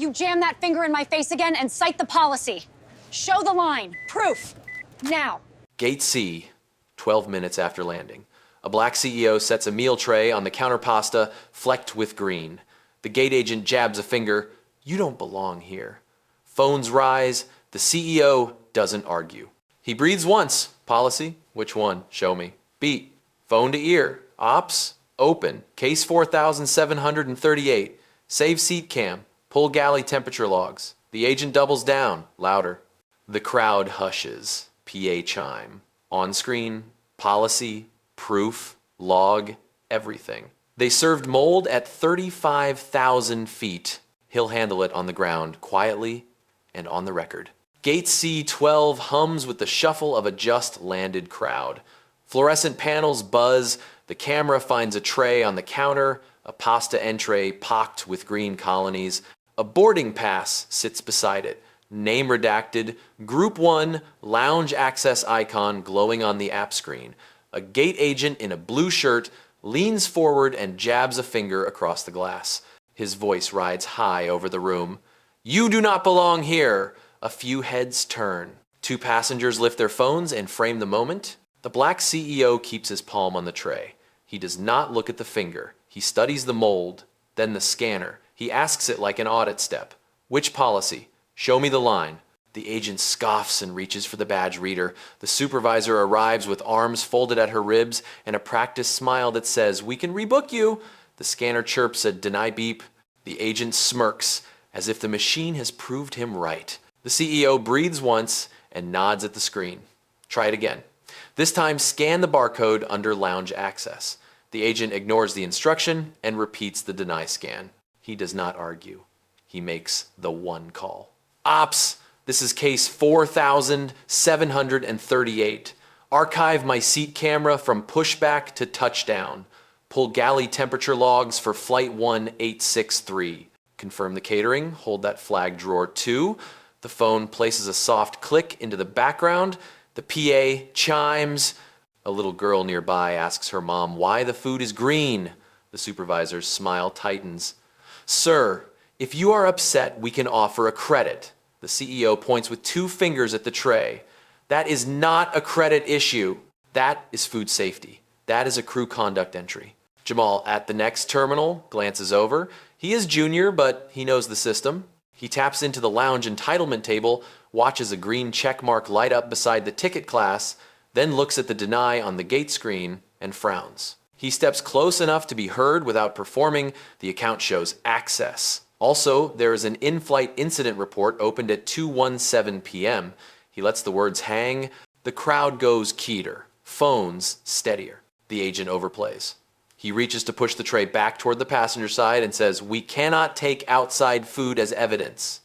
You jam that finger in my face again and cite the policy. Show the line. Proof. Now. Gate C, 12 minutes after landing. A black CEO sets a meal tray on the counter pasta, flecked with green. The gate agent jabs a finger. You don't belong here. Phones rise. The CEO doesn't argue. He breathes once. Policy? Which one? Show me. Beat. Phone to ear. Ops? Open. Case 4738. Save seat cam. Pull galley temperature logs. The agent doubles down. Louder. The crowd hushes. PA chime. On screen. Policy. Proof. Log. Everything. They served mold at 35,000 feet. He'll handle it on the ground, quietly and on the record. Gate C12 hums with the shuffle of a just landed crowd. Fluorescent panels buzz. The camera finds a tray on the counter, a pasta entree pocked with green colonies. A boarding pass sits beside it. Name redacted. Group 1, lounge access icon glowing on the app screen. A gate agent in a blue shirt leans forward and jabs a finger across the glass. His voice rides high over the room. You do not belong here. A few heads turn. 2 passengers lift their phones and frame the moment. The black CEO keeps his palm on the tray. He does not look at the finger. He studies the mold, then the scanner. He asks it like an audit step. Which policy? Show me the line. The agent scoffs and reaches for the badge reader. The supervisor arrives with arms folded at her ribs and a practiced smile that says, we can rebook you. The scanner chirps a deny beep. The agent smirks as if the machine has proved him right. The CEO breathes once and nods at the screen. Try it again. This time, scan the barcode under lounge access. The agent ignores the instruction and repeats the deny scan. He does not argue. He makes the one call. Ops, this is case 4738. Archive my seat camera from pushback to touchdown. Pull galley temperature logs for flight 1863. Confirm the catering. Hold that flag drawer 2. The phone places a soft click into the background. The PA chimes. A little girl nearby asks her mom why the food is green. The supervisor's smile tightens. Sir, if you are upset, we can offer a credit. The CEO points with 2 fingers at the tray. That is not a credit issue. That is food safety. That is a crew conduct entry. Jamal, at the next terminal, glances over. He is junior, but he knows the system. He taps into the lounge entitlement table, watches a green check mark light up beside the ticket class, then looks at the deny on the gate screen and frowns. He steps close enough to be heard without performing. The account shows access. Also, there is an in-flight incident report opened at 2:17 p.m. He lets the words hang. The crowd goes keter. Phones steadier. The agent overplays. He reaches to push the tray back toward the passenger side and says, we cannot take outside food as evidence.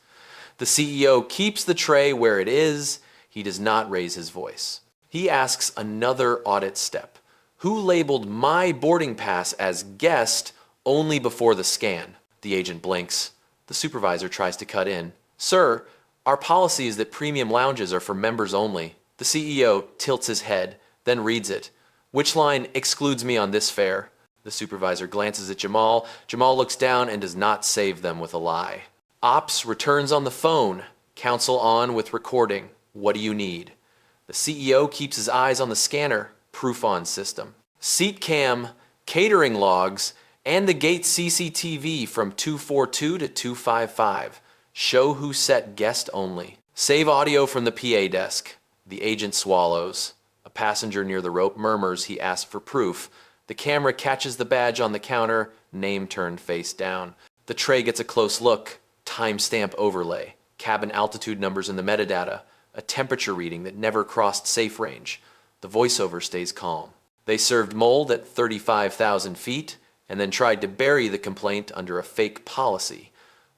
The CEO keeps the tray where it is. He does not raise his voice. He asks another audit step. Who labeled my boarding pass as guest only before the scan? The agent blinks. The supervisor tries to cut in. Sir, our policy is that premium lounges are for members only. The CEO tilts his head, then reads it. Which line excludes me on this fare? The supervisor glances at Jamal. Jamal looks down and does not save them with a lie. Ops returns on the phone. Counsel on with recording. What do you need? The CEO keeps his eyes on the scanner. Proof on system. Seat cam, catering logs, and the gate CCTV from 242 to 255. Show who set guest only. Save audio from the PA desk. The agent swallows. A passenger near the rope murmurs he asked for proof. The camera catches the badge on the counter, name turned face down. The tray gets a close look. Timestamp overlay. Cabin altitude numbers in the metadata. A temperature reading that never crossed safe range. The voiceover stays calm. They served mold at 35,000 feet and then tried to bury the complaint under a fake policy.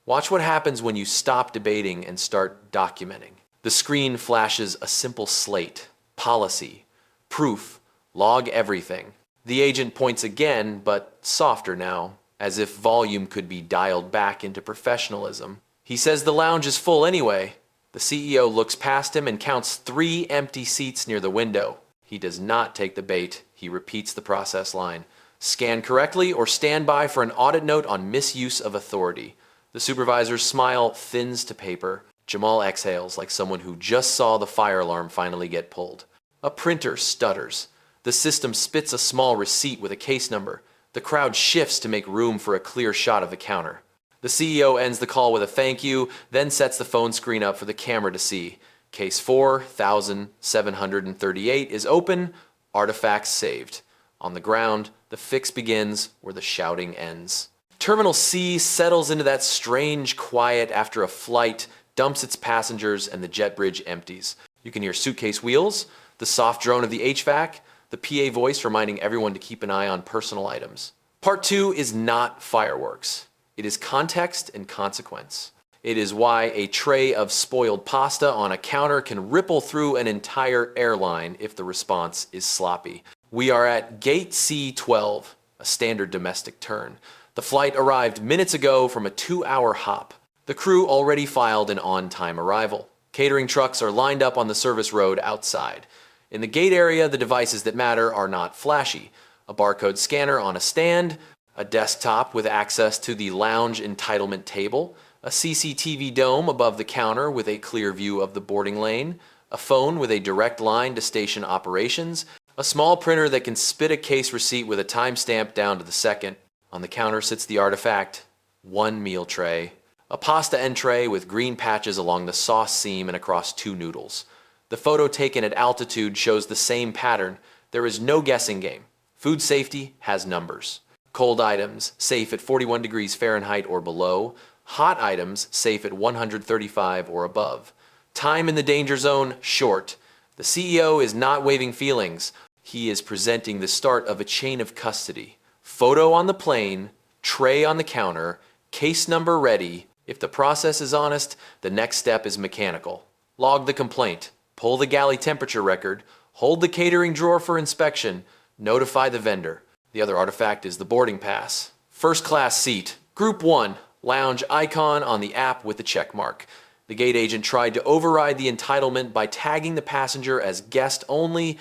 Watch what happens when you stop debating and start documenting. The screen flashes a simple slate. Policy. Proof. Log everything. The agent points again, but softer now, as if volume could be dialed back into professionalism. He says the lounge is full anyway. The CEO looks past him and counts 3 empty seats near the window. He does not take the bait. He repeats the process line. Scan correctly or stand by for an audit note on misuse of authority. The supervisor's smile thins to paper. Jamal exhales like someone who just saw the fire alarm finally get pulled. A printer stutters. The system spits a small receipt with a case number. The crowd shifts to make room for a clear shot of the counter. The CEO ends the call with a thank you, then sets the phone screen up for the camera to see. Case 4738 is open, artifacts saved. On the ground, the fix begins where the shouting ends. Terminal C settles into that strange quiet after a flight dumps its passengers and the jet bridge empties. You can hear suitcase wheels, the soft drone of the HVAC, the PA voice reminding everyone to keep an eye on personal items. Part 2 is not fireworks. It is context and consequence. It is why a tray of spoiled pasta on a counter can ripple through an entire airline if the response is sloppy. We are at Gate C12, a standard domestic turn. The flight arrived minutes ago from a 2-hour hop. The crew already filed an on-time arrival. Catering trucks are lined up on the service road outside. In the gate area, the devices that matter are not flashy. A barcode scanner on a stand, a desktop with access to the lounge entitlement table, a CCTV dome above the counter with a clear view of the boarding lane, a phone with a direct line to station operations, a small printer that can spit a case receipt with a timestamp down to the second. On the counter sits the artifact, one meal tray, a pasta entree with green patches along the sauce seam and across 2 noodles. The photo taken at altitude shows the same pattern. There is no guessing game. Food safety has numbers. Cold items, safe at 41 degrees Fahrenheit or below. Hot items, safe at 135 or above. Time in the danger zone, short. The CEO is not waving feelings. He is presenting the start of a chain of custody. Photo on the plane, tray on the counter, case number ready. If the process is honest, the next step is mechanical. Log the complaint. Pull the galley temperature record, hold the catering drawer for inspection, notify the vendor. The other artifact is the boarding pass. First class seat, Group 1, lounge icon on the app with the check mark. The gate agent tried to override the entitlement by tagging the passenger as guest only.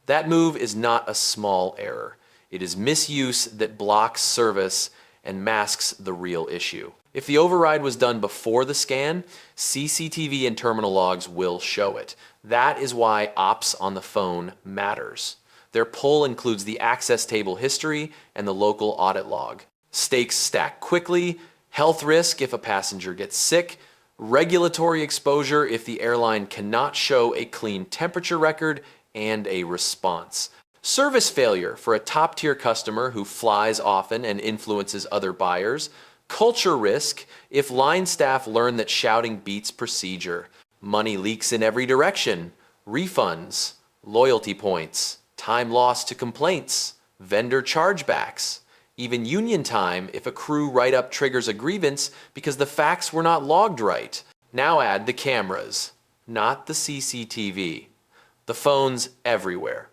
That move is not a small error. It is misuse that blocks service and masks the real issue. If the override was done before the scan, CCTV and terminal logs will show it. That is why ops on the phone matters. Their pull includes the access table history and the local audit log. Stakes stack quickly, health risk if a passenger gets sick, regulatory exposure if the airline cannot show a clean temperature record and a response. Service failure for a top-tier customer who flies often and influences other buyers. Culture risk if line staff learn that shouting beats procedure. Money leaks in every direction. Refunds, loyalty points, time lost to complaints, vendor chargebacks, even union time if a crew write-up triggers a grievance because the facts were not logged right. Now add the cameras, not the CCTV. The phones everywhere.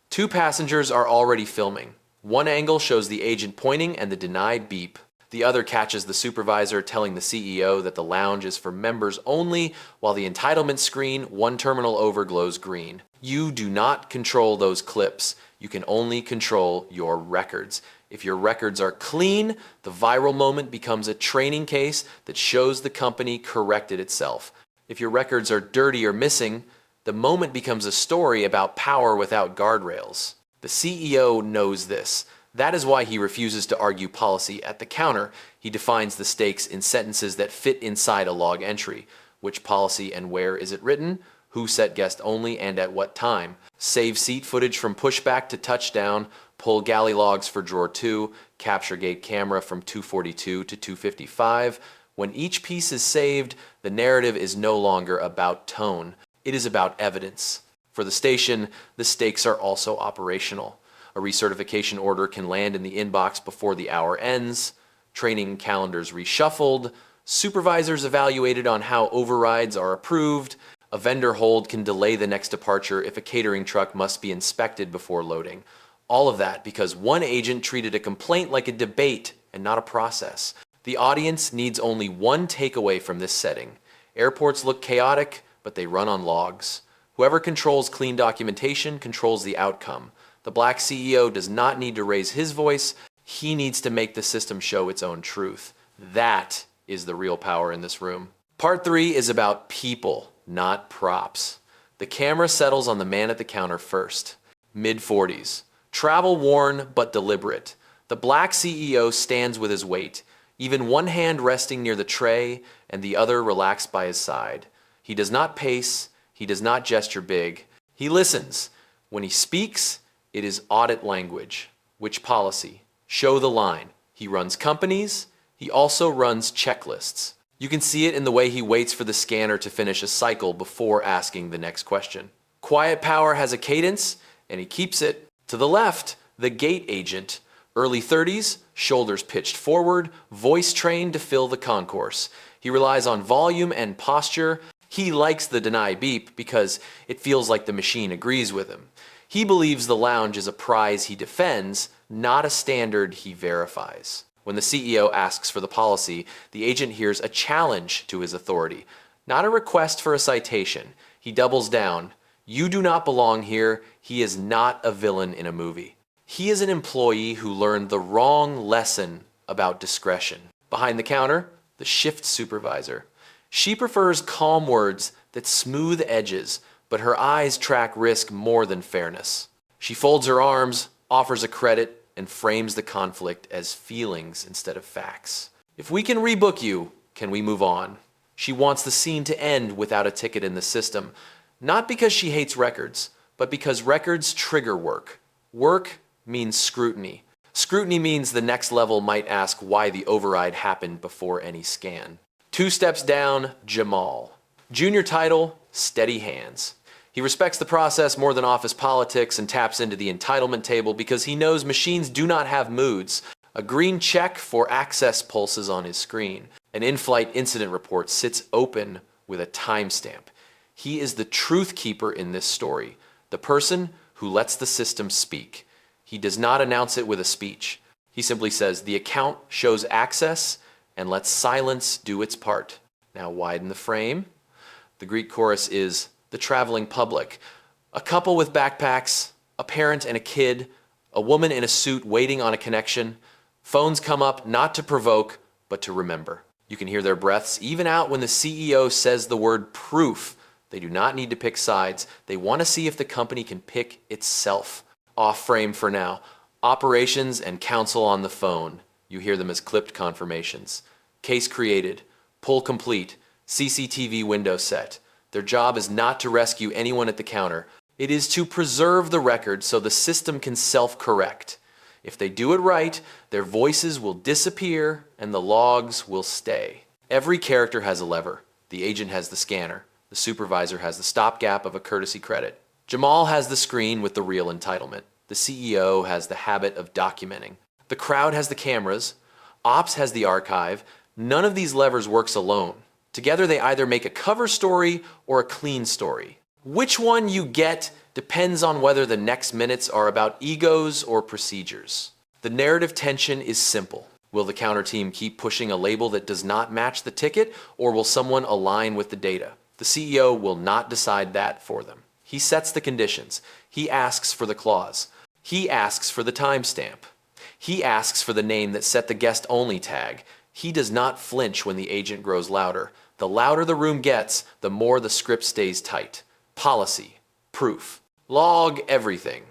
2 passengers are already filming. One angle shows the agent pointing and the denied beep. The other catches the supervisor telling the CEO that the lounge is for members only, while the entitlement screen, 1 terminal over, glows green. You do not control those clips. You can only control your records. If your records are clean, the viral moment becomes a training case that shows the company corrected itself. If your records are dirty or missing, the moment becomes a story about power without guardrails. The CEO knows this. That is why he refuses to argue policy at the counter. He defines the stakes in sentences that fit inside a log entry. Which policy and where is it written? Who set guest only and at what time? Save seat footage from pushback to touchdown. Pull galley logs for drawer 2. Capture gate camera from 242 to 255. When each piece is saved, the narrative is no longer about tone. It is about evidence. For the station, the stakes are also operational. A recertification order can land in the inbox before the hour ends, training calendars reshuffled, supervisors evaluated on how overrides are approved, a vendor hold can delay the next departure if a catering truck must be inspected before loading. All of that because one agent treated a complaint like a debate and not a process. The audience needs only one takeaway from this setting. Airports look chaotic, but they run on logs. Whoever controls clean documentation controls the outcome. The black CEO does not need to raise his voice. He needs to make the system show its own truth. That is the real power in this room. Part 3 is about people, not props. The camera settles on the man at the counter first. Mid-40s. Travel worn but deliberate. The black CEO stands with his weight, even one hand resting near the tray and the other relaxed by his side. He does not pace, he does not gesture big. He listens. When he speaks, it is audit language. Which policy? Show the line. He runs companies, he also runs checklists. You can see it in the way he waits for the scanner to finish a cycle before asking the next question. Quiet power has a cadence, and he keeps it. To the left, the gate agent. Early 30s, shoulders pitched forward, voice trained to fill the concourse. He relies on volume and posture. He likes the deny beep because it feels like the machine agrees with him. He believes the lounge is a prize he defends, not a standard he verifies. When the CEO asks for the policy, the agent hears a challenge to his authority, not a request for a citation. He doubles down. You do not belong here. He is not a villain in a movie. He is an employee who learned the wrong lesson about discretion. Behind the counter, the shift supervisor. She prefers calm words that smooth edges, but her eyes track risk more than fairness. She folds her arms, offers a credit, and frames the conflict as feelings instead of facts. If we can rebook you, can we move on? She wants the scene to end without a ticket in the system, not because she hates records, but because records trigger work. Work means scrutiny. Scrutiny means the next level might ask why the override happened before any scan. 2 steps down, Jamal. Junior title, steady hands. He respects the process more than office politics and taps into the entitlement table because he knows machines do not have moods. A green check for access pulses on his screen. An in-flight incident report sits open with a timestamp. He is the truth keeper in this story, the person who lets the system speak. He does not announce it with a speech. He simply says, the account shows access and lets silence do its part. Now widen the frame. The Greek chorus is the traveling public. A couple with backpacks, a parent and a kid, a woman in a suit waiting on a connection. Phones come up not to provoke, but to remember. You can hear their breaths even out when the CEO says the word proof. They do not need to pick sides. They want to see if the company can pick itself. Off frame for now. Operations and Counsel on the phone. You hear them as clipped confirmations. Case created. Pull complete. CCTV window set. Their job is not to rescue anyone at the counter. It is to preserve the record so the system can self-correct. If they do it right, their voices will disappear and the logs will stay. Every character has a lever. The agent has the scanner. The supervisor has the stopgap of a courtesy credit. Jamal has the screen with the real entitlement. The CEO has the habit of documenting. The crowd has the cameras. Ops has the archive. None of these levers works alone. Together they either make a cover story or a clean story. Which one you get depends on whether the next minutes are about egos or procedures. The narrative tension is simple. Will the counter team keep pushing a label that does not match the ticket, or will someone align with the data? The CEO will not decide that for them. He sets the conditions. He asks for the clause. He asks for the timestamp. He asks for the name that set the guest-only tag. He does not flinch when the agent grows louder. The louder the room gets, the more the script stays tight. Policy. Proof. Log everything.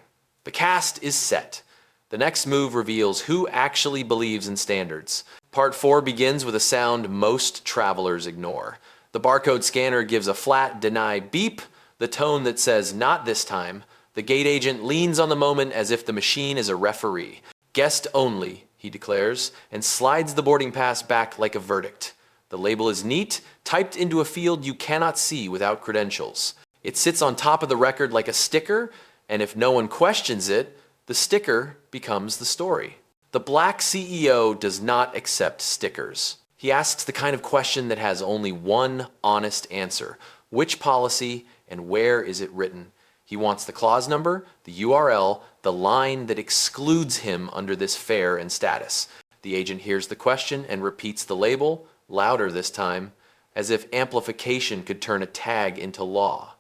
The cast is set. The next move reveals who actually believes in standards. Part 4 begins with a sound most travelers ignore. The barcode scanner gives a flat deny beep, the tone that says not this time. The gate agent leans on the moment as if the machine is a referee. Guest only, he declares, and slides the boarding pass back like a verdict. The label is neat, typed into a field you cannot see without credentials. It sits on top of the record like a sticker, and if no one questions it, the sticker becomes the story. The black CEO does not accept stickers. He asks the kind of question that has only one honest answer. Which policy and where is it written? He wants the clause number, the URL, the line that excludes him under this fare and status. The agent hears the question and repeats the label, louder this time, as if amplification could turn a tag into law.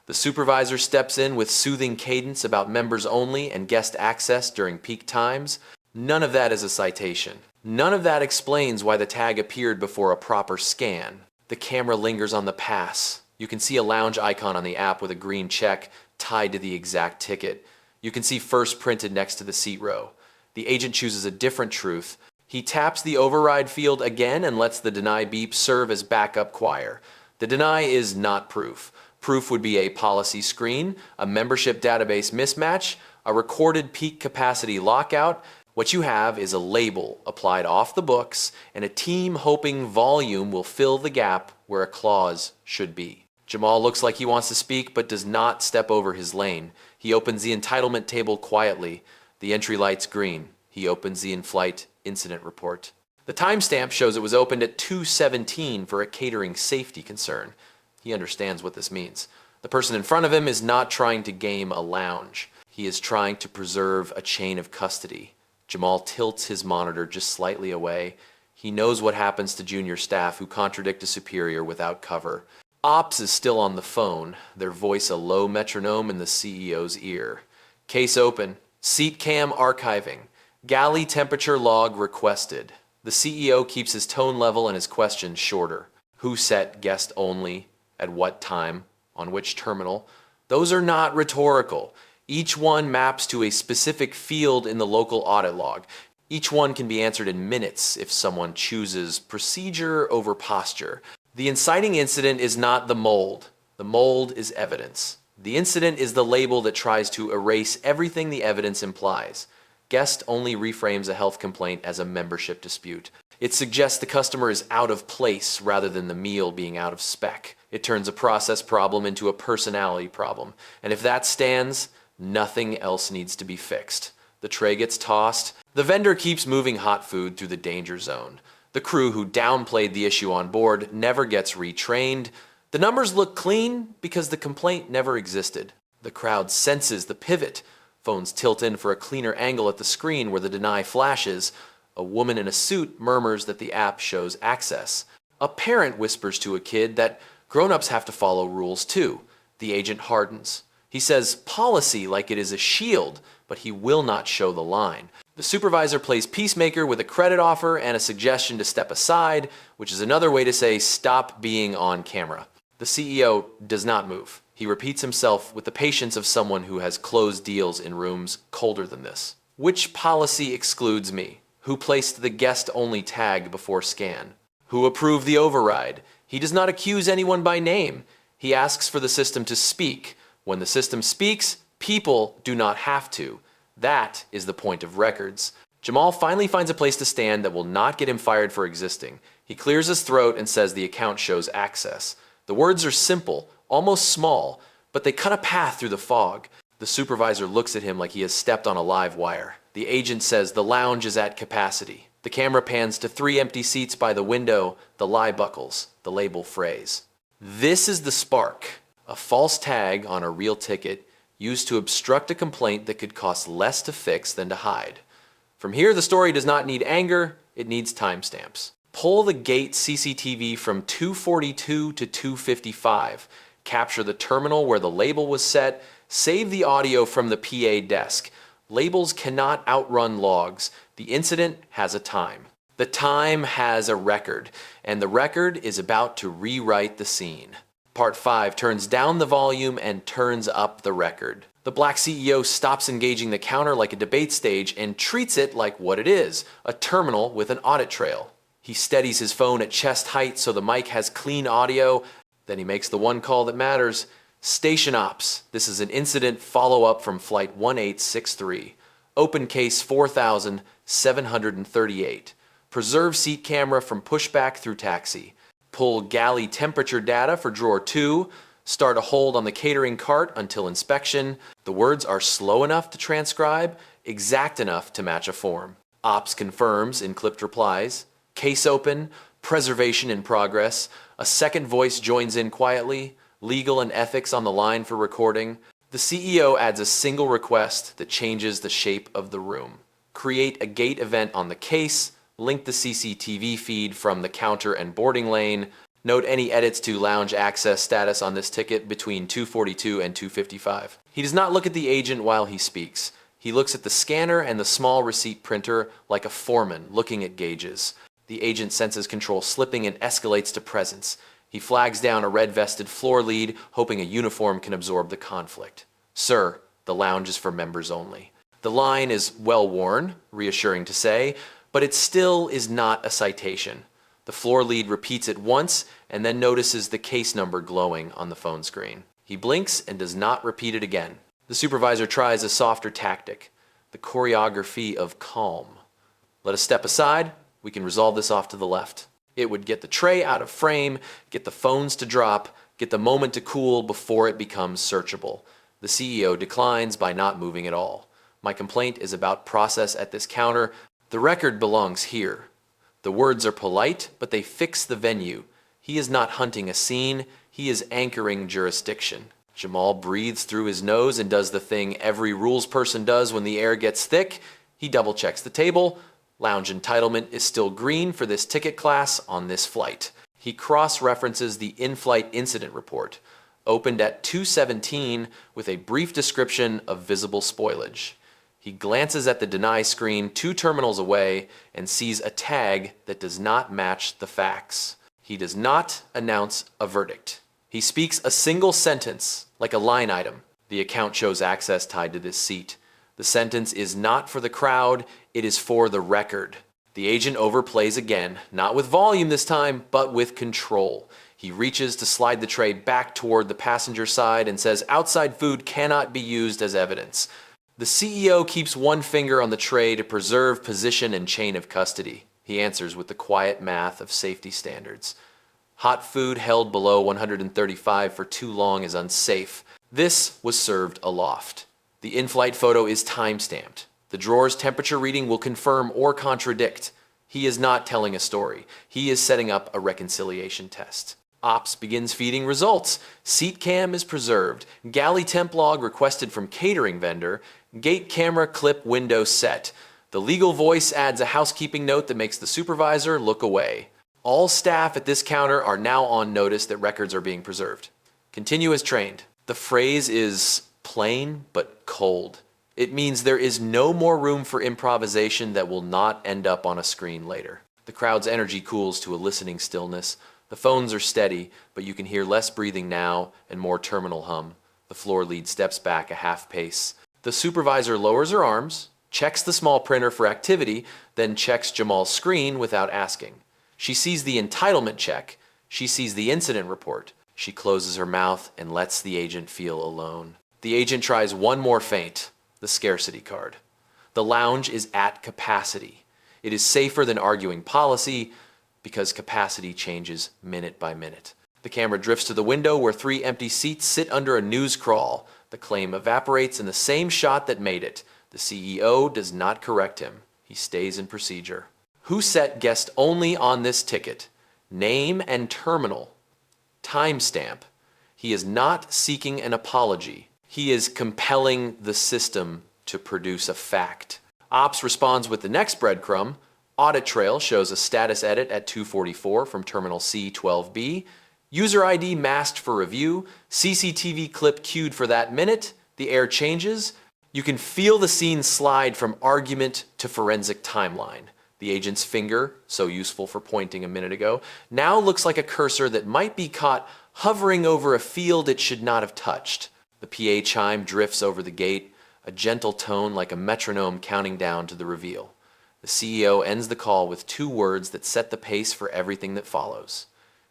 The supervisor steps in with soothing cadence about members only and guest access during peak times. None of that is a citation. None of that explains why the tag appeared before a proper scan. The camera lingers on the pass. You can see a lounge icon on the app with a green check tied to the exact ticket. You can see first printed next to the seat row. The agent chooses a different truth. He taps the override field again and lets the deny beep serve as backup choir. The deny is not proof. Proof would be a policy screen, a membership database mismatch, a recorded peak capacity lockout. What you have is a label applied off the books and a team hoping volume will fill the gap where a clause should be. Jamal looks like he wants to speak but does not step over his lane. He opens the entitlement table quietly. The entry light's green. He opens the in-flight incident report. The timestamp shows it was opened at 2:17 for a catering safety concern. He understands what this means. The person in front of him is not trying to game a lounge. He is trying to preserve a chain of custody. Jamal tilts his monitor just slightly away. He knows what happens to junior staff who contradict a superior without cover. Ops is still on the phone, their voice a low metronome in the CEO's ear. Case open. Seat cam archiving. Galley temperature log requested. The CEO keeps his tone level and his questions shorter. Who set guest only? At what time? On which terminal? Those are not rhetorical. Each one maps to a specific field in the local audit log. Each one can be answered in minutes if someone chooses procedure over posture. The inciting incident is not the mold. The mold is evidence. The incident is the label that tries to erase everything the evidence implies. Guest only reframes a health complaint as a membership dispute. It suggests the customer is out of place rather than the meal being out of spec. It turns a process problem into a personality problem. And if that stands, nothing else needs to be fixed. The tray gets tossed. The vendor keeps moving hot food through the danger zone. The crew who downplayed the issue on board never gets retrained. The numbers look clean because the complaint never existed. The crowd senses the pivot. Phones tilt in for a cleaner angle at the screen where the deny flashes. A woman in a suit murmurs that the app shows access. A parent whispers to a kid that grown-ups have to follow rules too. The agent hardens. He says policy like it is a shield, but he will not show the line. The supervisor plays peacemaker with a credit offer and a suggestion to step aside, which is another way to say stop being on camera. The CEO does not move. He repeats himself with the patience of someone who has closed deals in rooms colder than this. Which policy excludes me? Who placed the guest-only tag before scan? Who approved the override? He does not accuse anyone by name. He asks for the system to speak. When the system speaks, people do not have to. That is the point of records. Jamal finally finds a place to stand that will not get him fired for existing. He clears his throat and says the account shows access. The words are simple, almost small, but they cut a path through the fog. The supervisor looks at him like he has stepped on a live wire. The agent says the lounge is at capacity. The camera pans to 3 empty seats by the window, the lie buckles, the label phrase. This is the spark. A false tag on a real ticket used to obstruct a complaint that could cost less to fix than to hide. From here, the story does not need anger, it needs timestamps. Pull the gate CCTV from 2:42 to 2:55. Capture the terminal where the label was set. Save the audio from the PA desk. Labels cannot outrun logs. The incident has a time. The time has a record, and the record is about to rewrite the scene. Part 5 turns down the volume and turns up the record. The black CEO stops engaging the counter like a debate stage and treats it like what it is, a terminal with an audit trail. He steadies his phone at chest height so the mic has clean audio. Then he makes the one call that matters. Station ops. This is an incident follow-up from flight 1863. Open case 4738. Preserve seat camera from pushback through taxi. Pull galley temperature data for drawer 2. Start a hold on the catering cart until inspection. The words are slow enough to transcribe, exact enough to match a form. Ops confirms in clipped replies. Case open, preservation in progress. A second voice joins in quietly. Legal and ethics on the line for recording. The CEO adds a single request that changes the shape of the room. Create a gate event on the case. Link the CCTV feed from the counter and boarding lane. Note any edits to lounge access status on this ticket between 2:42 and 2:55. He does not look at the agent while he speaks. He looks at the scanner and the small receipt printer like a foreman looking at gauges. The agent senses control slipping and escalates to presence. He flags down a red-vested floor lead, hoping a uniform can absorb the conflict. "Sir, the lounge is for members only." The line is well worn, reassuring to say, but it still is not a citation. The floor lead repeats it once and then notices the case number glowing on the phone screen. He blinks and does not repeat it again. The supervisor tries a softer tactic, the choreography of calm. "Let us step aside. We can resolve this off to the left." It would get the tray out of frame, get the phones to drop, get the moment to cool before it becomes searchable. The CEO declines by not moving at all. "My complaint is about process at this counter. The record belongs here." The words are polite, but they fix the venue. He is not hunting a scene, he is anchoring jurisdiction. Jamal breathes through his nose and does the thing every rules person does when the air gets thick. He double-checks the table. Lounge entitlement is still green for this ticket class on this flight. He cross-references the in-flight incident report, opened at 2:17 with a brief description of visible spoilage. He glances at the deny screen 2 terminals away and sees a tag that does not match the facts. He does not announce a verdict. He speaks a single sentence, like a line item. The account shows access tied to this seat. The sentence is not for the crowd, it is for the record. The agent overplays again, not with volume this time, but with control. He reaches to slide the tray back toward the passenger side and says outside food cannot be used as evidence. The CEO keeps one finger on the tray to preserve position and chain of custody. He answers with the quiet math of safety standards. Hot food held below 135 for too long is unsafe. This was served aloft. The in-flight photo is time-stamped. The drawer's temperature reading will confirm or contradict. He is not telling a story. He is setting up a reconciliation test. Ops begins feeding results. Seat cam is preserved. Galley temp log requested from catering vendor. Gate camera clip window set. The legal voice adds a housekeeping note that makes the supervisor look away. All staff at this counter are now on notice that records are being preserved. Continue as trained. The phrase is plain but cold. It means there is no more room for improvisation that will not end up on a screen later. The crowd's energy cools to a listening stillness. The phones are steady, but you can hear less breathing now and more terminal hum. The floor lead steps back a half pace. The supervisor lowers her arms, checks the small printer for activity, then checks Jamal's screen without asking. She sees the entitlement check. She sees the incident report. She closes her mouth and lets the agent feel alone. The agent tries one more feint, the scarcity card. The lounge is at capacity. It is safer than arguing policy because capacity changes minute by minute. The camera drifts to the window where 3 empty seats sit under a news crawl. The claim evaporates in the same shot that made it. The CEO does not correct him. He stays in procedure. Who set guest only on this ticket? Name and terminal. Timestamp. He is not seeking an apology. He is compelling the system to produce a fact. Ops responds with the next breadcrumb. Audit trail shows a status edit at 2:44 from terminal C12B. User ID masked for review. CCTV clip queued for that minute. The air changes. You can feel the scene slide from argument to forensic timeline. The agent's finger, so useful for pointing a minute ago, now looks like a cursor that might be caught hovering over a field it should not have touched. The PA chime drifts over the gate, a gentle tone like a metronome counting down to the reveal. The CEO ends the call with 2 words that set the pace for everything that follows.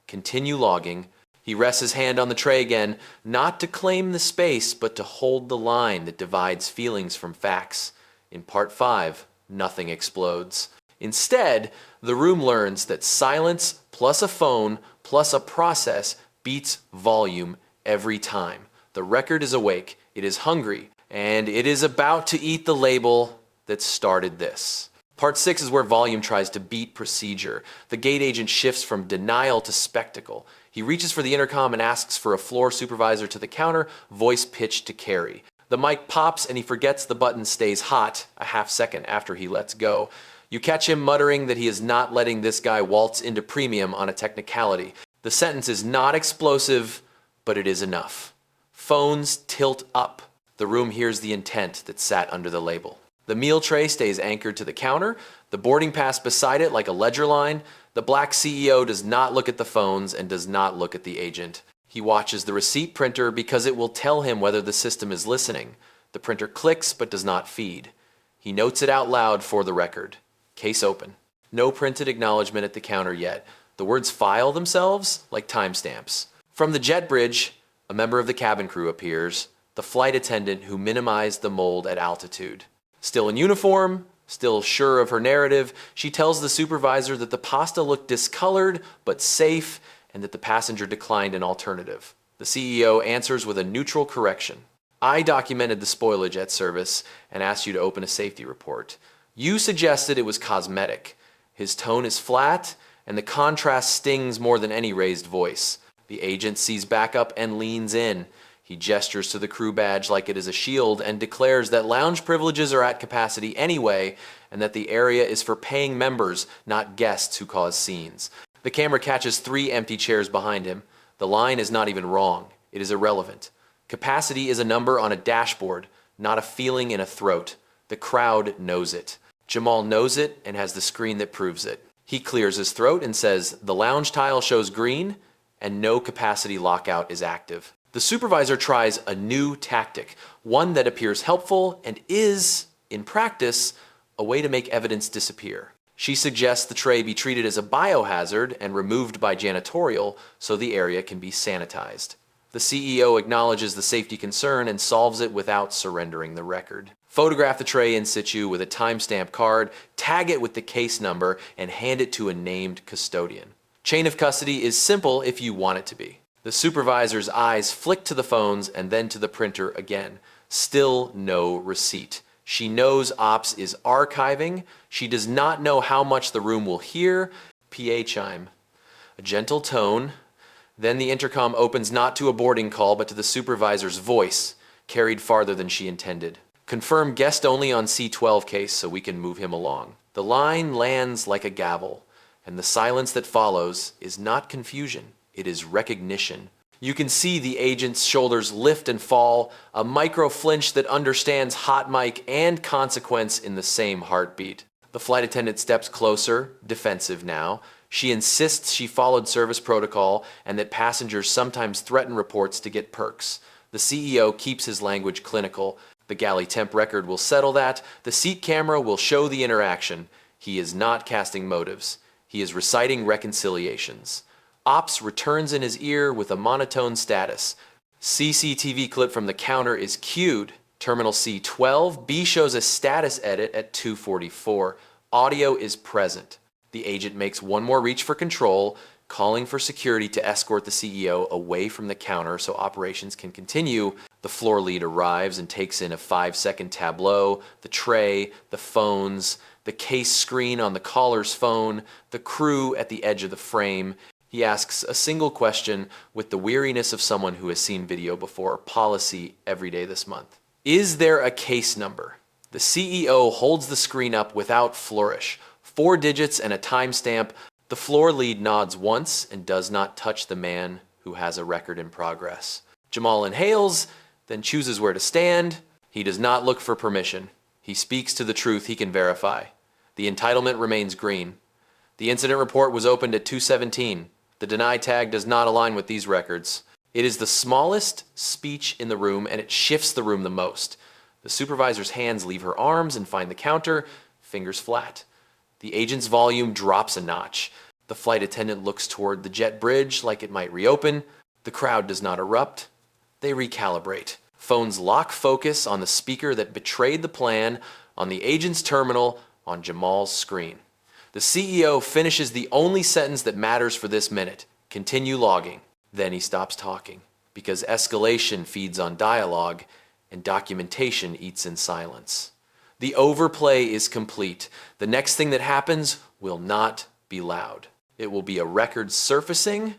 Continue logging. He rests his hand on the tray again, not to claim the space, but to hold the line that divides feelings from facts. In part 5, nothing explodes. Instead, the room learns that silence plus a phone plus a process beats volume every time. The record is awake, it is hungry, and it is about to eat the label that started this. Part 6 is where volume tries to beat procedure. The gate agent shifts from denial to spectacle. He reaches for the intercom and asks for a floor supervisor to the counter, voice pitched to carry. The mic pops and he forgets the button stays hot a half second after he lets go. You catch him muttering that he is not letting this guy waltz into premium on a technicality. The sentence is not explosive, but it is enough. Phones tilt up. The room hears the intent that sat under the label. The meal tray stays anchored to the counter, the boarding pass beside it like a ledger line. The black CEO does not look at the phones and does not look at the agent. He watches the receipt printer because it will tell him whether the system is listening. The printer clicks but does not feed. He notes it out loud for the record. Case open. No printed acknowledgement at the counter yet. The words file themselves like timestamps. From the jet bridge, a member of the cabin crew appears, the flight attendant who minimized the mold at altitude. Still in uniform, still sure of her narrative, she tells the supervisor that the pasta looked discolored but safe and that the passenger declined an alternative. The CEO answers with a neutral correction. I documented the spoilage at service and asked you to open a safety report. You suggested it was cosmetic. His tone is flat and the contrast stings more than any raised voice. The agent sees back up and leans in. He gestures to the crew badge like it is a shield and declares that lounge privileges are at capacity anyway and that the area is for paying members, not guests who cause scenes. The camera catches 3 empty chairs behind him. The line is not even wrong. It is irrelevant. Capacity is a number on a dashboard, not a feeling in a throat. The crowd knows it. Jamal knows it and has the screen that proves it. He clears his throat and says, the lounge tile shows green and no capacity lockout is active. The supervisor tries a new tactic, one that appears helpful and is, in practice, a way to make evidence disappear. She suggests the tray be treated as a biohazard and removed by janitorial so the area can be sanitized. The CEO acknowledges the safety concern and solves it without surrendering the record. Photograph the tray in situ with a timestamp card, tag it with the case number, and hand it to a named custodian. Chain of custody is simple if you want it to be. The supervisor's eyes flick to the phones and then to the printer again. Still no receipt. She knows Ops is archiving. She does not know how much the room will hear. PA chime. A gentle tone. Then the intercom opens not to a boarding call but to the supervisor's voice, carried farther than she intended. Confirm guest only on C12 case so we can move him along. The line lands like a gavel, and the silence that follows is not confusion. It is recognition. You can see the agent's shoulders lift and fall, a micro flinch that understands hot mic and consequence in the same heartbeat. The flight attendant steps closer, defensive now. She insists she followed service protocol and that passengers sometimes threaten reports to get perks. The CEO keeps his language clinical. The galley temp record will settle that. The seat camera will show the interaction. He is not casting motives. He is reciting reconciliations. Ops returns in his ear with a monotone status. CCTV clip from the counter is cued. Terminal C12, B shows a status edit at 2:44. Audio is present. The agent makes one more reach for control, calling for security to escort the CEO away from the counter so operations can continue. The floor lead arrives and takes in a 5-second tableau, the tray, the phones, the case screen on the caller's phone, the crew at the edge of the frame. He asks a single question with the weariness of someone who has seen video before. Policy every day this month. Is there a case number? The CEO holds the screen up without flourish. 4 digits and a timestamp. The floor lead nods once and does not touch the man who has a record in progress. Jamal inhales, then chooses where to stand. He does not look for permission. He speaks to the truth he can verify. The entitlement remains green. The incident report was opened at 2:17. The deny tag does not align with these records. It is the smallest speech in the room and it shifts the room the most. The supervisor's hands leave her arms and find the counter, fingers flat. The agent's volume drops a notch. The flight attendant looks toward the jet bridge like it might reopen. The crowd does not erupt. They recalibrate. Phones lock focus on the speaker that betrayed the plan, on the agent's terminal, on Jamal's screen. The CEO finishes the only sentence that matters for this minute. Continue logging. Then he stops talking, because escalation feeds on dialogue and documentation eats in silence. The overplay is complete. The next thing that happens will not be loud. It will be a record surfacing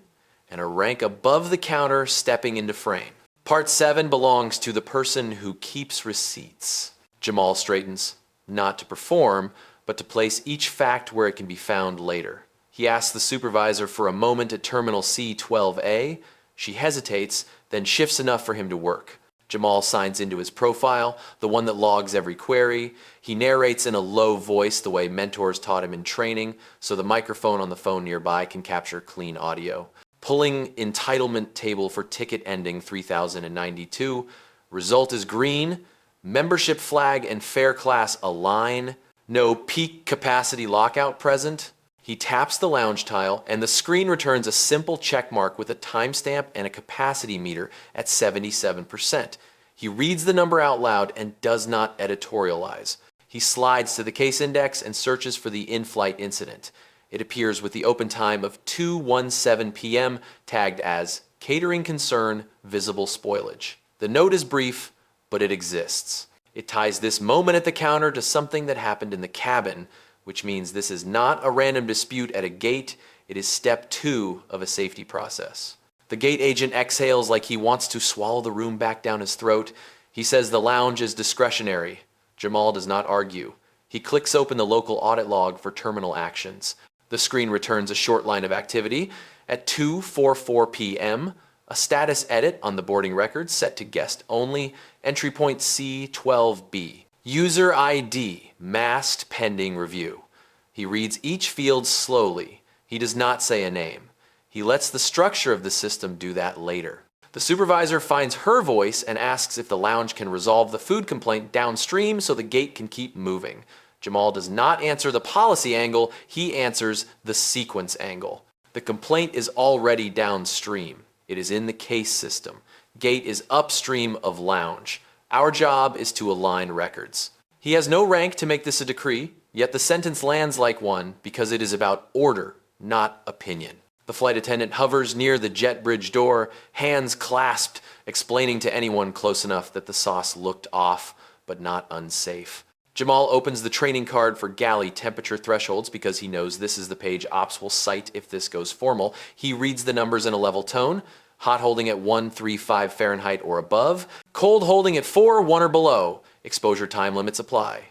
and a rank above the counter stepping into frame. Part 7 belongs to the person who keeps receipts. Jamal straightens, not to perform, but to place each fact where it can be found later. He asks the supervisor for a moment at terminal C12A. She hesitates, then shifts enough for him to work. Jamal signs into his profile, the one that logs every query. He narrates in a low voice the way mentors taught him in training, so the microphone on the phone nearby can capture clean audio. Pulling entitlement table for ticket ending 3092. Result is green. Membership flag and fare class align. No peak capacity lockout present. He taps the lounge tile, and the screen returns a simple check mark with a timestamp and a capacity meter at 77%. He reads the number out loud and does not editorialize. He slides to the case index and searches for the in-flight incident. It appears with the open time of 2:17 p.m., tagged as catering concern, visible spoilage. The note is brief, but it exists. It ties this moment at the counter to something that happened in the cabin, which means this is not a random dispute at a gate, it is step 2 of a safety process. The gate agent exhales like he wants to swallow the room back down his throat. He says the lounge is discretionary. Jamal does not argue. He clicks open the local audit log for terminal actions. The screen returns a short line of activity. At 2:44 p.m., a status edit on the boarding record set to guest only, entry point C12B. User ID, masked pending review. He reads each field slowly. He does not say a name. He lets the structure of the system do that later. The supervisor finds her voice and asks if the lounge can resolve the food complaint downstream so the gate can keep moving. Jamal does not answer the policy angle, he answers the sequence angle. The complaint is already downstream. It is in the case system. Gate is upstream of lounge. Our job is to align records. He has no rank to make this a decree, yet the sentence lands like one because it is about order, not opinion. The flight attendant hovers near the jet bridge door, hands clasped, explaining to anyone close enough that the sauce looked off, but not unsafe. Jamal opens the training card for galley temperature thresholds because he knows this is the page ops will cite if this goes formal. He reads the numbers in a level tone. Hot holding at 135 Fahrenheit or above. Cold holding at 4, 1 or below. Exposure time limits apply.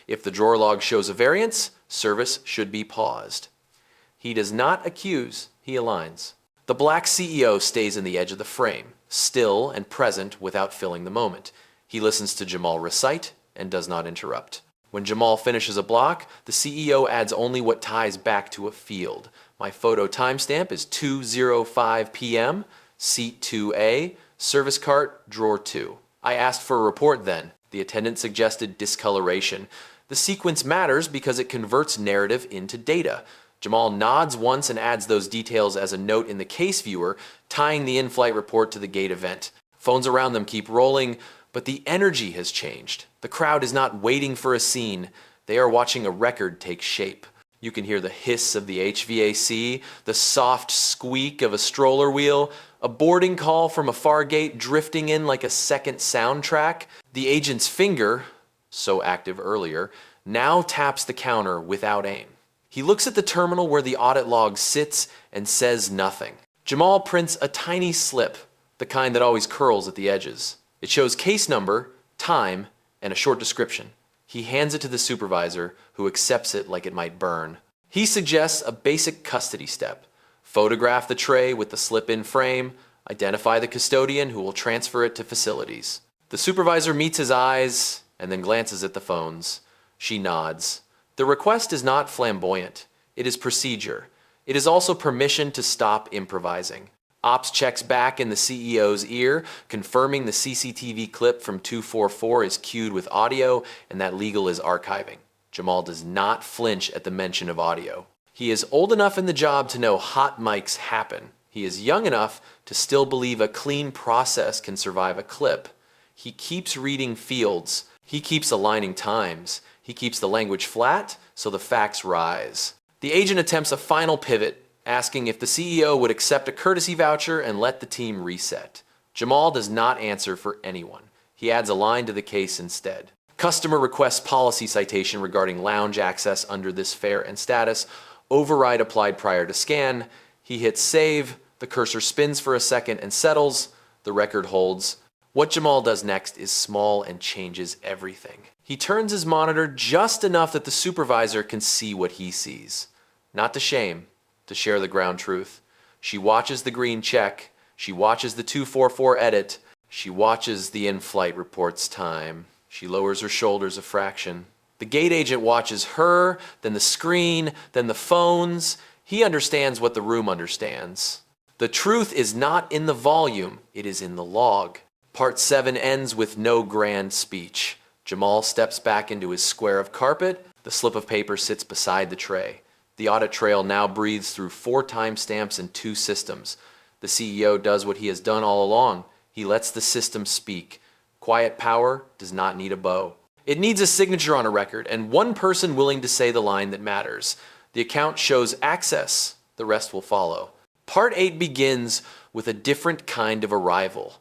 If the drawer log shows a variance, service should be paused. He does not accuse, he aligns. The black CEO stays in the edge of the frame, still and present without filling the moment. He listens to Jamal recite and does not interrupt. When Jamal finishes a block, the CEO adds only what ties back to a field. My photo timestamp is 2:05 p.m., seat 2A, service cart, drawer 2. I asked for a report then. The attendant suggested discoloration. The sequence matters because it converts narrative into data. Jamal nods once and adds those details as a note in the case viewer, tying the in-flight report to the gate event. Phones around them keep rolling, but the energy has changed. The crowd is not waiting for a scene. They are watching a record take shape. You can hear the hiss of the HVAC, the soft squeak of a stroller wheel, a boarding call from a far gate drifting in like a second soundtrack. The agent's finger, so active earlier, now taps the counter without aim. He looks at the terminal where the audit log sits and says nothing. Jamal prints a tiny slip, the kind that always curls at the edges. It shows case number, time, and a short description. He hands it to the supervisor, who accepts it like it might burn. He suggests a basic custody step. Photograph the tray with the slip in frame, identify the custodian who will transfer it to facilities. The supervisor meets his eyes and then glances at the phones. She nods. The request is not flamboyant. It is procedure. It is also permission to stop improvising. Ops checks back in the CEO's ear, confirming the CCTV clip from 244 is cued with audio and that legal is archiving. Jamal does not flinch at the mention of audio. He is old enough in the job to know hot mics happen. He is young enough to still believe a clean process can survive a clip. He keeps reading fields. He keeps aligning times. He keeps the language flat so the facts rise. The agent attempts a final pivot, asking if the CEO would accept a courtesy voucher and let the team reset. Jamal does not answer for anyone. He adds a line to the case instead. Customer requests policy citation regarding lounge access under this fare and status. Override applied prior to scan. He hits save. The cursor spins for a second and settles. The record holds. What Jamal does next is small and changes everything. He turns his monitor just enough that the supervisor can see what he sees. Not to shame, to share the ground truth. She watches the green check. She watches the 244 edit. She watches the in-flight report's time. She lowers her shoulders a fraction. The gate agent watches her, then the screen, then the phones. He understands what the room understands. The truth is not in the volume, it is in the log. Part 7 ends with no grand speech. Jamal steps back into his square of carpet. The slip of paper sits beside the tray. The audit trail now breathes through 4 timestamps and 2 systems. The CEO does what he has done all along. He lets the system speak. Quiet power does not need a bow. It needs a signature on a record and one person willing to say the line that matters. The account shows access. The rest will follow. Part 8 begins with a different kind of arrival.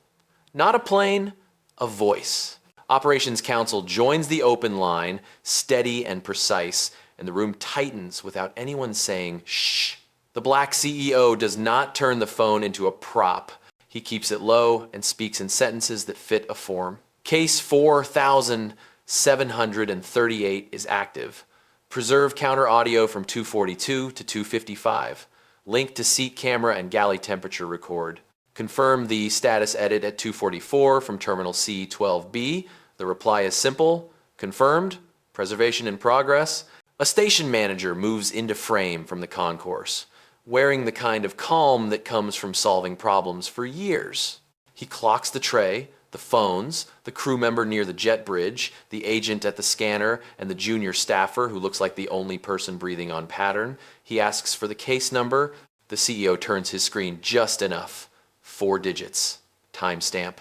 Not a plane, a voice. Operations Counsel joins the open line, steady and precise, and the room tightens without anyone saying shh. The black CEO does not turn the phone into a prop. He keeps it low and speaks in sentences that fit a form. Case 4738 is active. Preserve counter audio from 242 to 255. Link to seat camera and galley temperature record. Confirm the status edit at 244 from terminal C12B. The reply is simple. Confirmed. Preservation in progress. A station manager moves into frame from the concourse, wearing the kind of calm that comes from solving problems for years. He clocks the tray, the phones, the crew member near the jet bridge, the agent at the scanner, and the junior staffer who looks like the only person breathing on pattern. He asks for the case number. The CEO turns his screen just enough. 4 digits. Timestamp.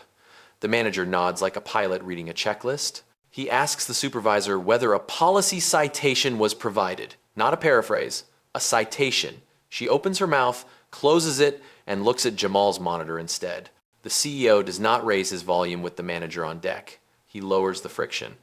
The manager nods like a pilot reading a checklist. He asks the supervisor whether a policy citation was provided. Not a paraphrase, a citation. She opens her mouth, closes it, and looks at Jamal's monitor instead. The CEO does not raise his volume with the manager on deck. He lowers the friction.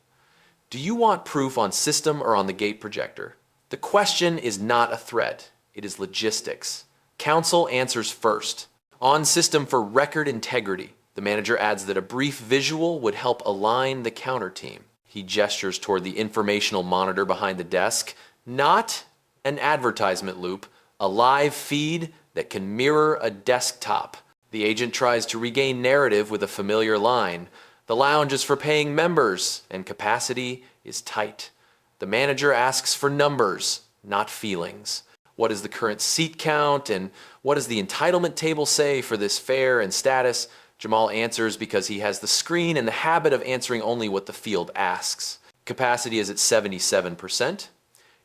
Do you want proof on system or on the gate projector? The question is not a threat. It is logistics. Counsel answers first. On system for record integrity. The manager adds that a brief visual would help align the counter team. He gestures toward the informational monitor behind the desk. Not an advertisement loop, a live feed that can mirror a desktop. The agent tries to regain narrative with a familiar line. The lounge is for paying members, and capacity is tight. The manager asks for numbers, not feelings. What is the current seat count, and what does the entitlement table say for this fare and status? Jamal answers because he has the screen and the habit of answering only what the field asks. Capacity is at 77%.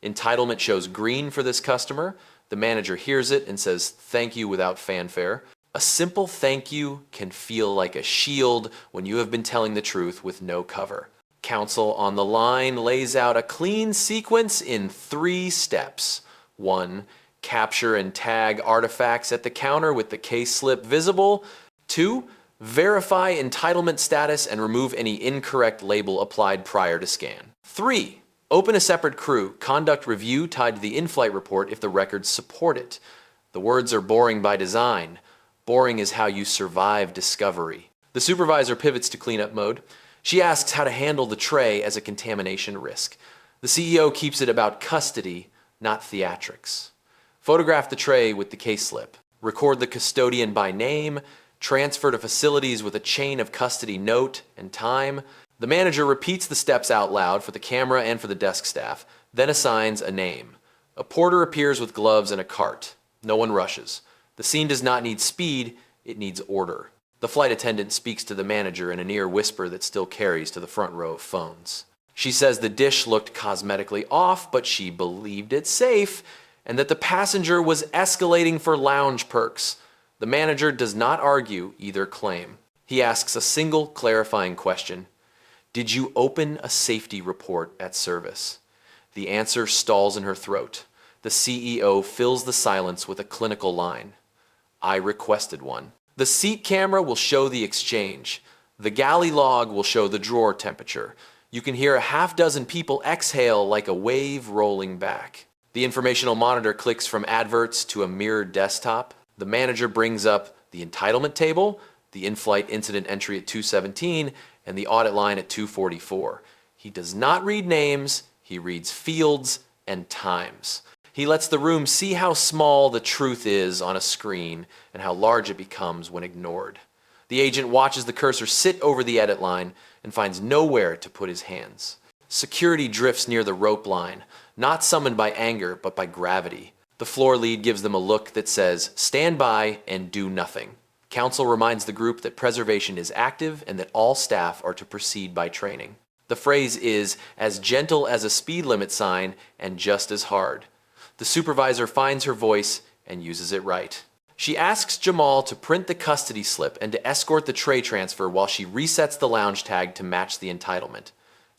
Entitlement shows green for this customer. The manager hears it and says thank you without fanfare. A simple thank you can feel like a shield when you have been telling the truth with no cover. Counsel on the line lays out a clean sequence in 3 steps. 1. Capture and tag artifacts at the counter with the case slip visible. 2. Verify entitlement status and remove any incorrect label applied prior to scan. 3. Open a separate crew. Conduct review tied to the in-flight report if the records support it. The words are boring by design. Boring is how you survive discovery. The supervisor pivots to cleanup mode. She asks how to handle the tray as a contamination risk. The CEO keeps it about custody, not theatrics. Photograph the tray with the case slip. Record the custodian by name. Transfer to facilities with a chain of custody note and time. The manager repeats the steps out loud for the camera and for the desk staff, then assigns a name. A porter appears with gloves and a cart. No one rushes. The scene does not need speed, it needs order. The flight attendant speaks to the manager in a near whisper that still carries to the front row of phones. She says the dish looked cosmetically off, but she believed it safe, and that the passenger was escalating for lounge perks. The manager does not argue either claim. He asks a single clarifying question. Did you open a safety report at service? The answer stalls in her throat. The CEO fills the silence with a clinical line. I requested one. The seat camera will show the exchange. The galley log will show the drawer temperature. You can hear a half-dozen people exhale like a wave rolling back. The informational monitor clicks from adverts to a mirrored desktop. The manager brings up the entitlement table, the in-flight incident entry at 217, and the audit line at 244. He does not read names, he reads fields and times. He lets the room see how small the truth is on a screen and how large it becomes when ignored. The agent watches the cursor sit over the edit line and finds nowhere to put his hands. Security drifts near the rope line, not summoned by anger, but by gravity. The floor lead gives them a look that says, "Stand by and do nothing." Counsel reminds the group that preservation is active and that all staff are to proceed by training. The phrase is as gentle as a speed limit sign and just as hard. The supervisor finds her voice and uses it right. She asks Jamal to print the custody slip and to escort the tray transfer while she resets the lounge tag to match the entitlement.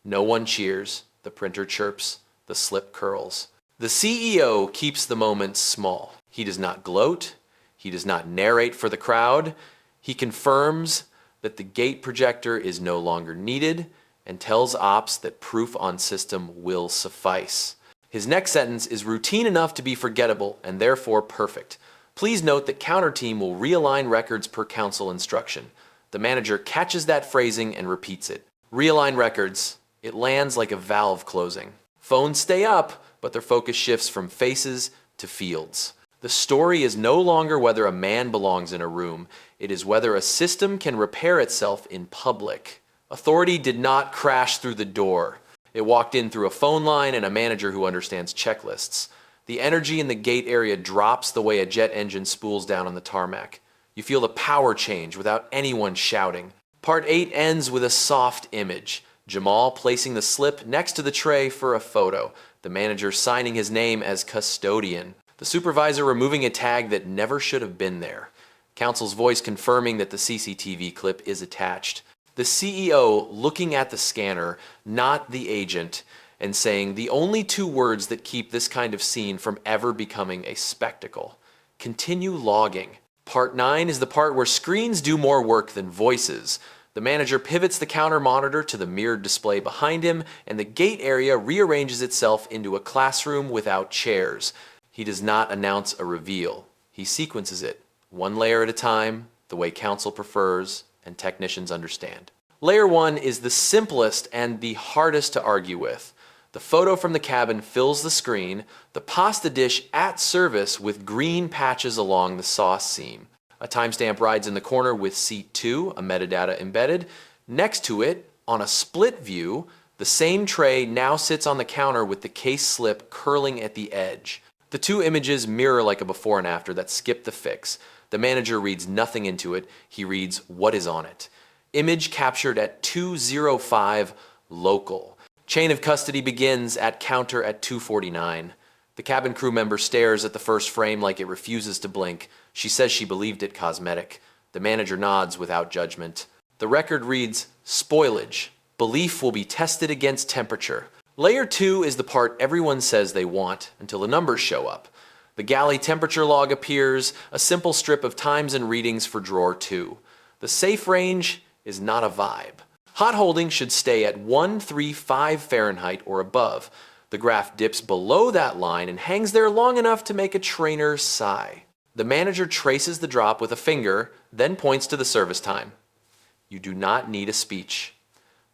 No one cheers, the printer chirps, the slip curls. The CEO keeps the moment small. He does not gloat. He does not narrate for the crowd. He confirms that the gate projector is no longer needed and tells ops that proof on system will suffice. His next sentence is routine enough to be forgettable and therefore perfect. Please note that counter team will realign records per counsel instruction. The manager catches that phrasing and repeats it. Realign records. It lands like a valve closing. Phones stay up, but their focus shifts from faces to fields. The story is no longer whether a man belongs in a room. It is whether a system can repair itself in public. Authority did not crash through the door. It walked in through a phone line and a manager who understands checklists. The energy in the gate area drops the way a jet engine spools down on the tarmac. You feel the power change without anyone shouting. Part 8 ends with a soft image. Jamal placing the slip next to the tray for a photo. The manager signing his name as custodian. The supervisor removing a tag that never should have been there. Counsel's voice confirming that the CCTV clip is attached. The CEO looking at the scanner, not the agent, and saying the only two words that keep this kind of scene from ever becoming a spectacle. Continue logging. Part 9 is the part where screens do more work than voices. The manager pivots the counter monitor to the mirrored display behind him, and the gate area rearranges itself into a classroom without chairs. He does not announce a reveal. He sequences it, one layer at a time, the way counsel prefers and technicians understand. Layer 1 is the simplest and the hardest to argue with. The photo from the cabin fills the screen, the pasta dish at service with green patches along the sauce seam. A timestamp rides in the corner with seat 2, a metadata embedded. Next to it, on a split view, the same tray now sits on the counter with the case slip curling at the edge. The two images mirror like a before and after that skip the fix. The manager reads nothing into it. He reads what is on it. Image captured at 2:05 local. Chain of custody begins at counter at 2:49. The cabin crew member stares at the first frame like it refuses to blink. She says she believed it cosmetic. The manager nods without judgment. The record reads, spoilage. Belief will be tested against temperature. Layer 2 is the part everyone says they want until the numbers show up. The galley temperature log appears, a simple strip of times and readings for drawer 2. The safe range is not a vibe. Hot holding should stay at 135 Fahrenheit or above. The graph dips below that line and hangs there long enough to make a trainer sigh. The manager traces the drop with a finger, then points to the service time. You do not need a speech.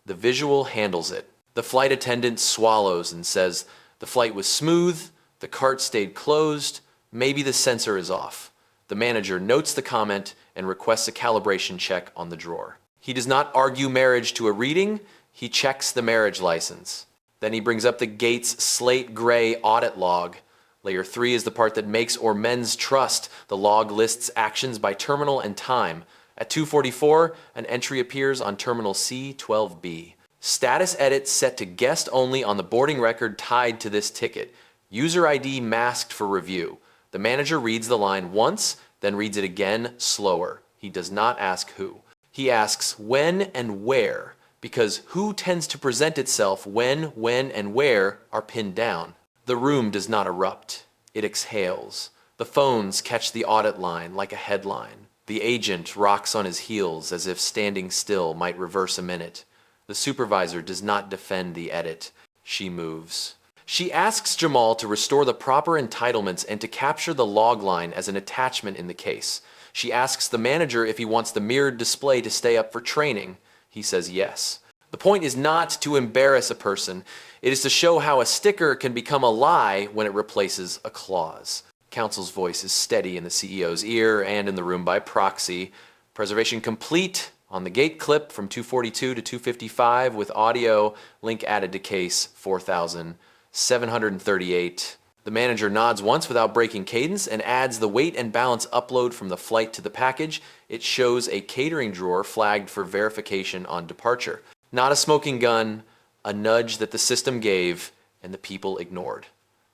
The visual handles it. The flight attendant swallows and says, the flight was smooth, the cart stayed closed, maybe the sensor is off. The manager notes the comment and requests a calibration check on the drawer. He does not argue marriage to a reading, he checks the marriage license. Then he brings up the gate's slate gray audit log. Layer 3 is the part that makes or mends trust. The log lists actions by terminal and time. At 2:44, an entry appears on terminal C12B. Status edit set to guest only on the boarding record tied to this ticket. User ID masked for review. The manager reads the line once, then reads it again slower. He does not ask who. He asks when and where, because who tends to present itself when, and where are pinned down. The room does not erupt. It exhales. The phones catch the audit line like a headline. The agent rocks on his heels as if standing still might reverse a minute. The supervisor does not defend the edit. She moves. She asks Jamal to restore the proper entitlements and to capture the log line as an attachment in the case. She asks the manager if he wants the mirrored display to stay up for training. He says yes. The point is not to embarrass a person. It is to show how a sticker can become a lie when it replaces a clause. Counsel's voice is steady in the CEO's ear and in the room by proxy. Preservation complete on the gate clip from 242 to 255 with audio, link added to case 4738. The manager nods once without breaking cadence and adds the weight and balance upload from the flight to the package. It shows a catering drawer flagged for verification on departure. Not a smoking gun, a nudge that the system gave and the people ignored.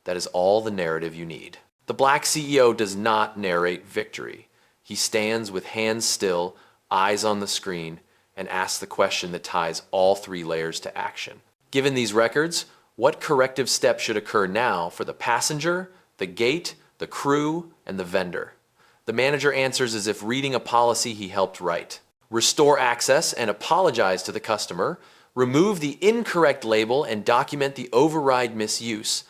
That is all the narrative you need. The black CEO does not narrate victory. He stands with hands still, eyes on the screen, and asks the question that ties all three layers to action. Given these records, what corrective steps should occur now for the passenger, the gate, the crew, and the vendor? The manager answers as if reading a policy he helped write. Restore access and apologize to the customer. Remove the incorrect label and document the override misuse.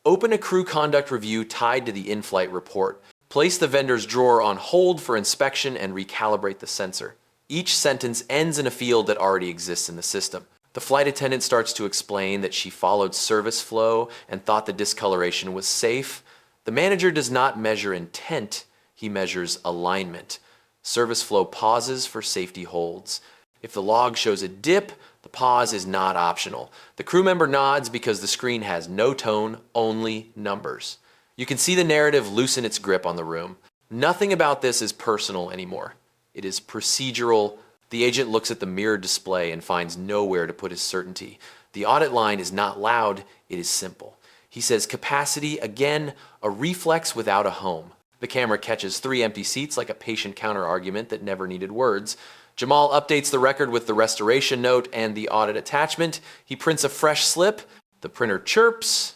Open a crew conduct review tied to the in-flight report. Place the vendor's drawer on hold for inspection and recalibrate the sensor. Each sentence ends in a field that already exists in the system. The flight attendant starts to explain that she followed service flow and thought the discoloration was safe. The manager does not measure intent, he measures alignment. Service flow pauses for safety holds. If the log shows a dip, the pause is not optional. The crew member nods because the screen has no tone, only numbers. You can see the narrative loosen its grip on the room. Nothing about this is personal anymore. It is procedural. The agent looks at the mirrored display and finds nowhere to put his certainty. The audit line is not loud, it is simple. He says capacity, again, a reflex without a home. The camera catches 3 empty seats like a patient counter-argument that never needed words. Jamal updates the record with the restoration note and the audit attachment. He prints a fresh slip. The printer chirps.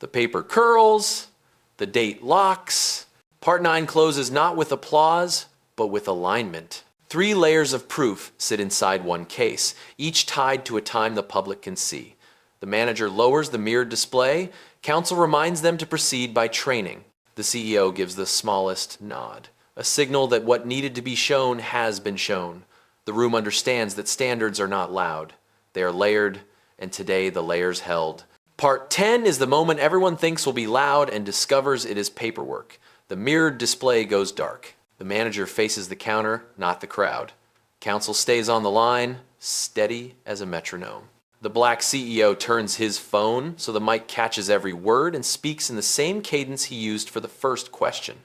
The paper curls. The date locks. Part 9 closes not with applause, but with alignment. 3 layers of proof sit inside one case, each tied to a time the public can see. The manager lowers the mirrored display. Counsel reminds them to proceed by training. The CEO gives the smallest nod, a signal that what needed to be shown has been shown. The room understands that standards are not loud. They are layered, and today the layers held. Part 10 is the moment everyone thinks will be loud and discovers it is paperwork. The mirrored display goes dark. The manager faces the counter, not the crowd. Counsel stays on the line, steady as a metronome. The black CEO turns his phone so the mic catches every word and speaks in the same cadence he used for the first question.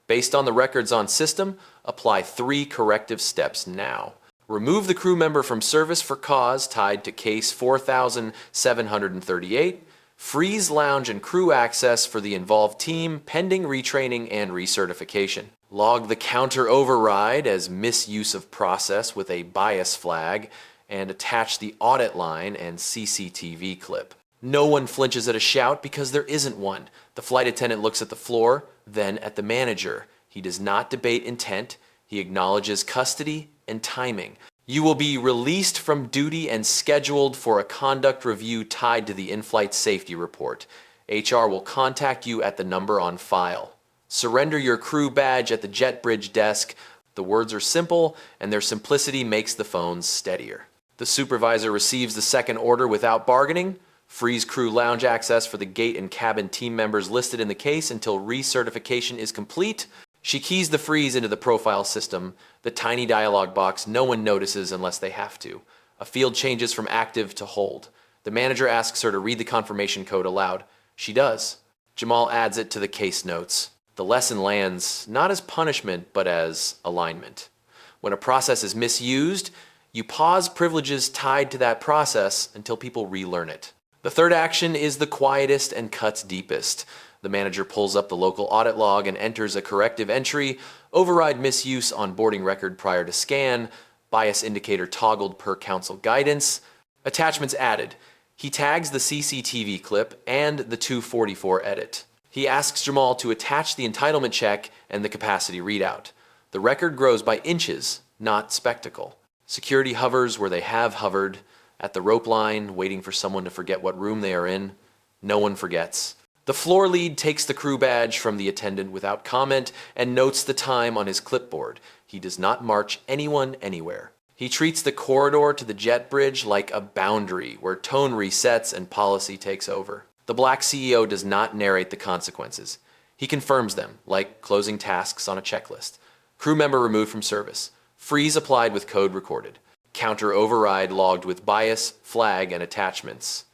Based on the records on system, apply 3 corrective steps now. Remove the crew member from service for cause tied to case 4738. Freeze lounge and crew access for the involved team pending retraining and recertification. Log the counter override as misuse of process with a bias flag and attach the audit line and CCTV clip. No one flinches at a shout because there isn't one. The flight attendant looks at the floor, then at the manager. He does not debate intent. He acknowledges custody and timing. You will be released from duty and scheduled for a conduct review tied to the in-flight safety report. HR will contact you at the number on file. Surrender your crew badge at the jet bridge desk. The words are simple, and their simplicity makes the phones steadier. The supervisor receives the second order without bargaining. Freeze crew lounge access for the gate and cabin team members listed in the case until recertification is complete. She keys the freeze into the profile system, the tiny dialog box no one notices unless they have to. A field changes from active to hold. The manager asks her to read the confirmation code aloud. She does. Jamal adds it to the case notes. The lesson lands not as punishment, but as alignment. When a process is misused, you pause privileges tied to that process until people relearn it. The third action is the quietest and cuts deepest. The manager pulls up the local audit log and enters a corrective entry, override misuse on boarding record prior to scan, bias indicator toggled per counsel guidance, attachments added. He tags the CCTV clip and the 244 edit. He asks Jamal to attach the entitlement check and the capacity readout. The record grows by inches, not spectacle. Security hovers where they have hovered, at the rope line, waiting for someone to forget what room they are in. No one forgets. The floor lead takes the crew badge from the attendant without comment and notes the time on his clipboard. He does not march anyone anywhere. He treats the corridor to the jet bridge like a boundary where tone resets and policy takes over. The black CEO does not narrate the consequences. He confirms them, like closing tasks on a checklist. Crew member removed from service. Freeze applied with code recorded. Counter override logged with bias, flag, and attachments.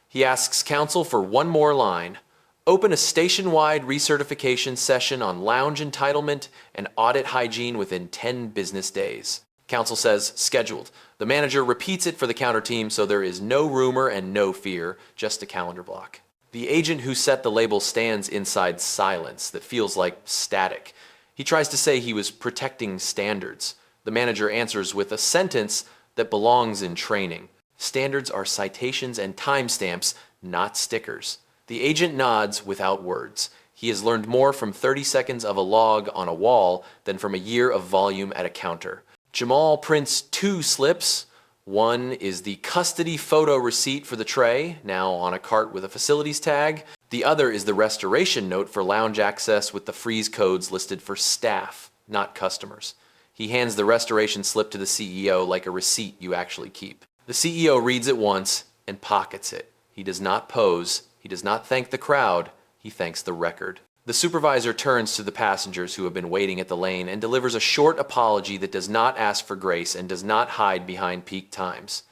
He asks counsel for one more line. Open a station-wide recertification session on lounge entitlement and audit hygiene within 10 business days. Counsel says, scheduled. The manager repeats it for the counter team, so there is no rumor and no fear, just a calendar block. The agent who set the label stands inside silence that feels like static. He tries to say he was protecting standards. The manager answers with a sentence that belongs in training. Standards are citations and timestamps, not stickers. The agent nods without words. He has learned more from 30 seconds of a log on a wall than from a year of volume at a counter. Jamal prints 2 slips. One is the custody photo receipt for the tray, now on a cart with a facilities tag. The other is the restoration note for lounge access with the freeze codes listed for staff, not customers. He hands the restoration slip to the CEO like a receipt you actually keep. The CEO reads it once and pockets it. He does not pose. He does not thank the crowd. He thanks the record. The supervisor turns to the passengers who have been waiting at the lane and delivers a short apology that does not ask for grace and does not hide behind peak times.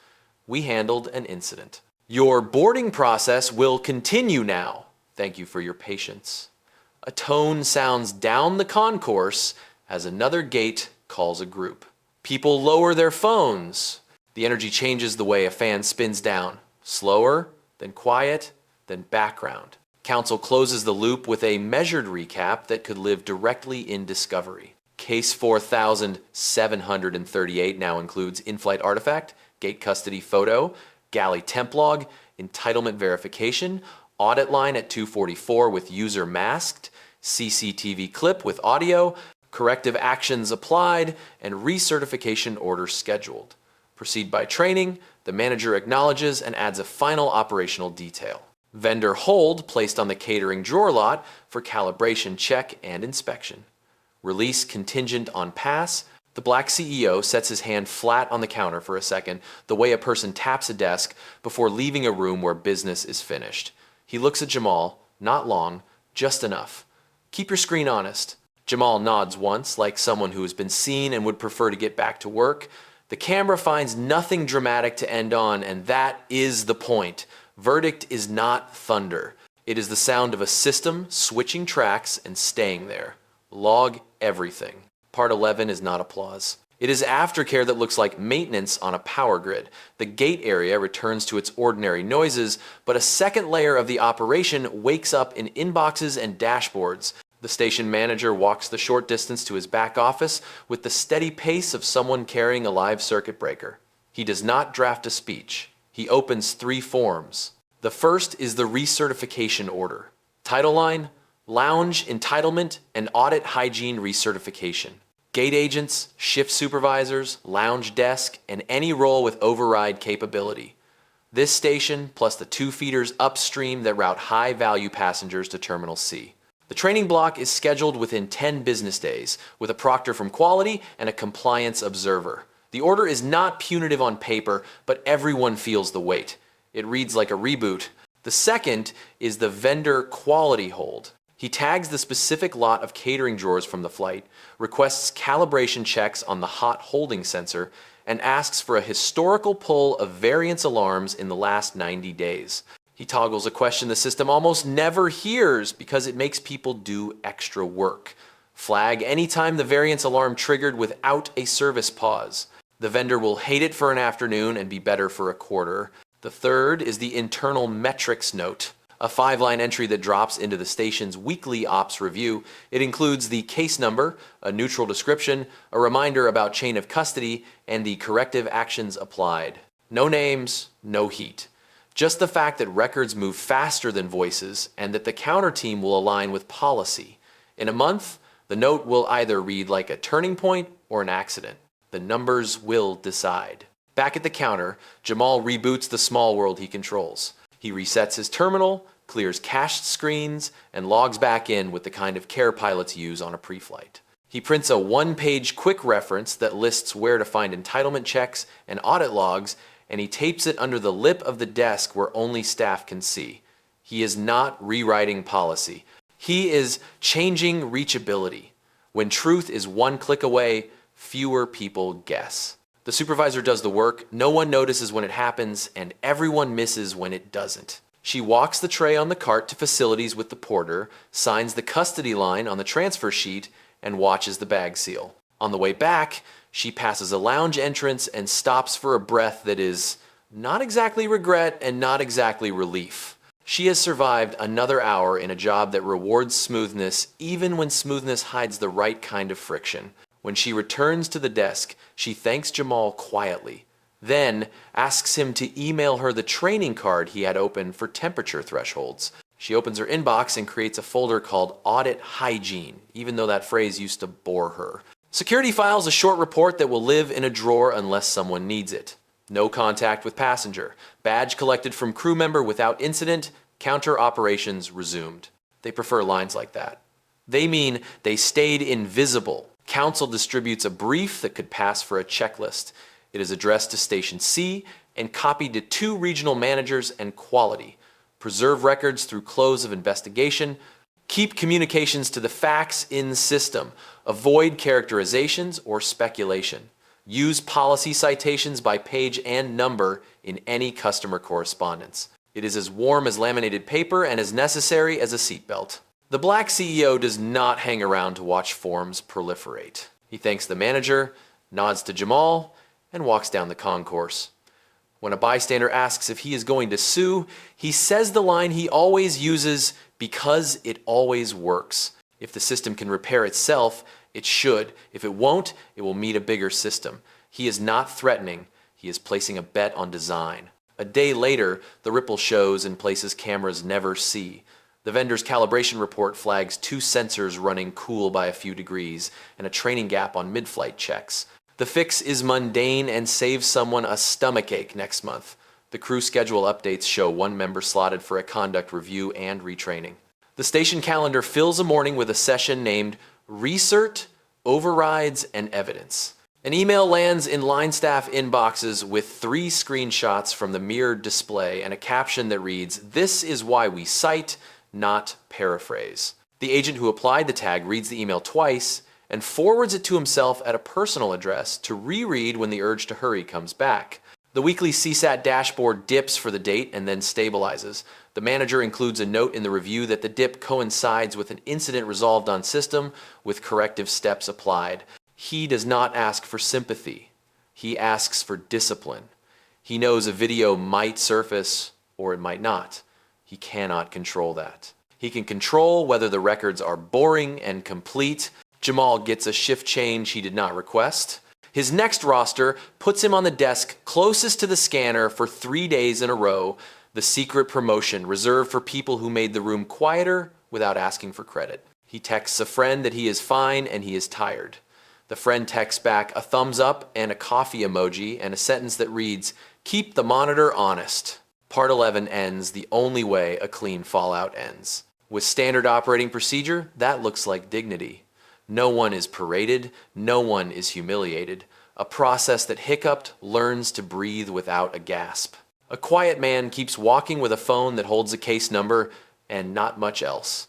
We handled an incident. Your boarding process will continue now. Thank you for your patience. A tone sounds down the concourse as another gate calls a group. People lower their phones. The energy changes the way a fan spins down. Slower, then quiet, then background. Counsel closes the loop with a measured recap that could live directly in Discovery. Case 4738 now includes in-flight artifact, gate custody photo, galley temp log, entitlement verification, audit line at 244 with user masked, CCTV clip with audio, corrective actions applied, and recertification order scheduled. Proceed by training. The manager acknowledges and adds a final operational detail. Vendor hold placed on the catering drawer lot for calibration check and inspection. Release contingent on pass. The black CEO sets his hand flat on the counter for a second, the way a person taps a desk before leaving a room where business is finished. He looks at Jamal, not long, just enough. Keep your screen honest. Jamal nods once, like someone who has been seen and would prefer to get back to work. The camera finds nothing dramatic to end on, and that is the point. Verdict is not thunder. It is the sound of a system switching tracks and staying there. Log everything. Part 11 is not applause. It is aftercare that looks like maintenance on a power grid. The gate area returns to its ordinary noises, but a second layer of the operation wakes up in inboxes and dashboards. The station manager walks the short distance to his back office with the steady pace of someone carrying a live circuit breaker. He does not draft a speech. He opens 3 forms. The first is the recertification order. Title line, Lounge Entitlement and Audit Hygiene Recertification. Gate agents, shift supervisors, lounge desk, and any role with override capability. This station plus the 2 feeders upstream that route high-value passengers to Terminal C. The training block is scheduled within 10 business days with a proctor from quality and a compliance observer. The order is not punitive on paper, but everyone feels the weight. It reads like a reboot. The second is the vendor quality hold. He tags the specific lot of catering drawers from the flight, requests calibration checks on the hot holding sensor, and asks for a historical pull of variance alarms in the last 90 days. He toggles a question the system almost never hears because it makes people do extra work. Flag anytime the variance alarm triggered without a service pause. The vendor will hate it for an afternoon and be better for a quarter. The third is the internal metrics note, a 5-line entry that drops into the station's weekly ops review. It includes the case number, a neutral description, a reminder about chain of custody, and the corrective actions applied. No names, no heat. Just the fact that records move faster than voices and that the counter team will align with policy. In a month, the note will either read like a turning point or an accident. The numbers will decide. Back at the counter, Jamal reboots the small world he controls. He resets his terminal, clears cached screens, and logs back in with the kind of care pilots use on a pre-flight. He prints a 1-page quick reference that lists where to find entitlement checks and audit logs, and he tapes it under the lip of the desk where only staff can see. He is not rewriting policy. He is changing reachability. When truth is 1 click away, fewer people guess. The supervisor does the work, no one notices when it happens, and everyone misses when it doesn't. She walks the tray on the cart to facilities with the porter, signs the custody line on the transfer sheet, and watches the bag seal. On the way back, she passes a lounge entrance and stops for a breath that is not exactly regret and not exactly relief. She has survived another hour in a job that rewards smoothness even when smoothness hides the right kind of friction. When she returns to the desk, she thanks Jamal quietly, then asks him to email her the training card he had open for temperature thresholds. She opens her inbox and creates a folder called Audit Hygiene, even though that phrase used to bore her. Security files a short report that will live in a drawer unless someone needs it. No contact with passenger. Badge collected from crew member without incident. Counter operations resumed. They prefer lines like that. They mean they stayed invisible. Counsel distributes a brief that could pass for a checklist. It is addressed to Station C and copied to 2 regional managers and quality. Preserve records through close of investigation. Keep communications to the facts in system. Avoid characterizations or speculation. Use policy citations by page and number in any customer correspondence. It is as warm as laminated paper and as necessary as a seatbelt. The black CEO does not hang around to watch forms proliferate. He thanks the manager, nods to Jamal, and walks down the concourse. When a bystander asks if he is going to sue, he says the line he always uses, because it always works. If the system can repair itself, it should. If it won't, it will meet a bigger system. He is not threatening. He is placing a bet on design. A day later, the ripple shows in places cameras never see. The vendor's calibration report flags 2 sensors running cool by a few degrees and a training gap on mid-flight checks. The fix is mundane and saves someone a stomachache next month. The crew schedule updates show 1 member slotted for a conduct review and retraining. The station calendar fills a morning with a session named Recert, Overrides, and Evidence. An email lands in line staff inboxes with 3 screenshots from the mirrored display and a caption that reads, "This is why we cite, not paraphrase." The agent who applied the tag reads the email twice and forwards it to himself at a personal address to reread when the urge to hurry comes back. The weekly CSAT dashboard dips for the date and then stabilizes. The manager includes a note in the review that the dip coincides with an incident resolved on system with corrective steps applied. He does not ask for sympathy. He asks for discipline. He knows a video might surface or it might not. He cannot control that. He can control whether the records are boring and complete. Jamal gets a shift change he did not request. His next roster puts him on the desk closest to the scanner for 3 days in a row, the secret promotion reserved for people who made the room quieter without asking for credit. He texts a friend that he is fine and he is tired. The friend texts back a thumbs up and a coffee emoji and a sentence that reads, "Keep the monitor honest." Part 11 ends the only way a clean fallout ends. With standard operating procedure, that looks like dignity. No one is paraded, no one is humiliated. A process that hiccuped learns to breathe without a gasp. A quiet man keeps walking with a phone that holds a case number and not much else.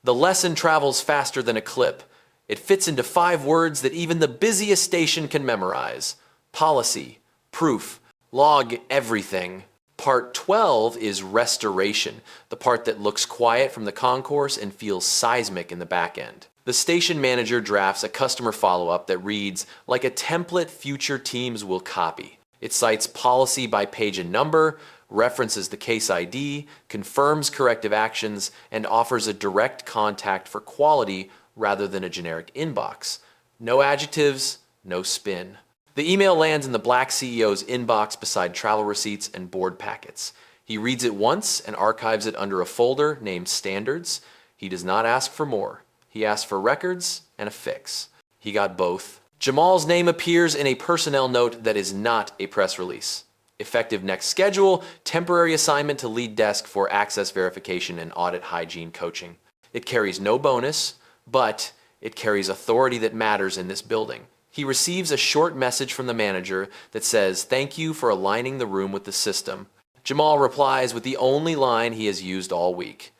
The lesson travels faster than a clip. It fits into 5 words that even the busiest station can memorize. Policy, proof, log everything. Part 12 is restoration, the part that looks quiet from the concourse and feels seismic in the back end. The station manager drafts a customer follow-up that reads like a template future teams will copy. It cites policy by page and number, references the case ID, confirms corrective actions, and offers a direct contact for quality rather than a generic inbox. No adjectives, no spin. The email lands in the black CEO's inbox beside travel receipts and board packets. He reads it once and archives it under a folder named Standards. He does not ask for more. He asked for records and a fix. He got both. Jamal's name appears in a personnel note that is not a press release. Effective next schedule, temporary assignment to lead desk for access verification and audit hygiene coaching. It carries no bonus, but it carries authority that matters in this building. He receives a short message from the manager that says, "Thank you for aligning the room with the system." Jamal replies with the only line he has used all week.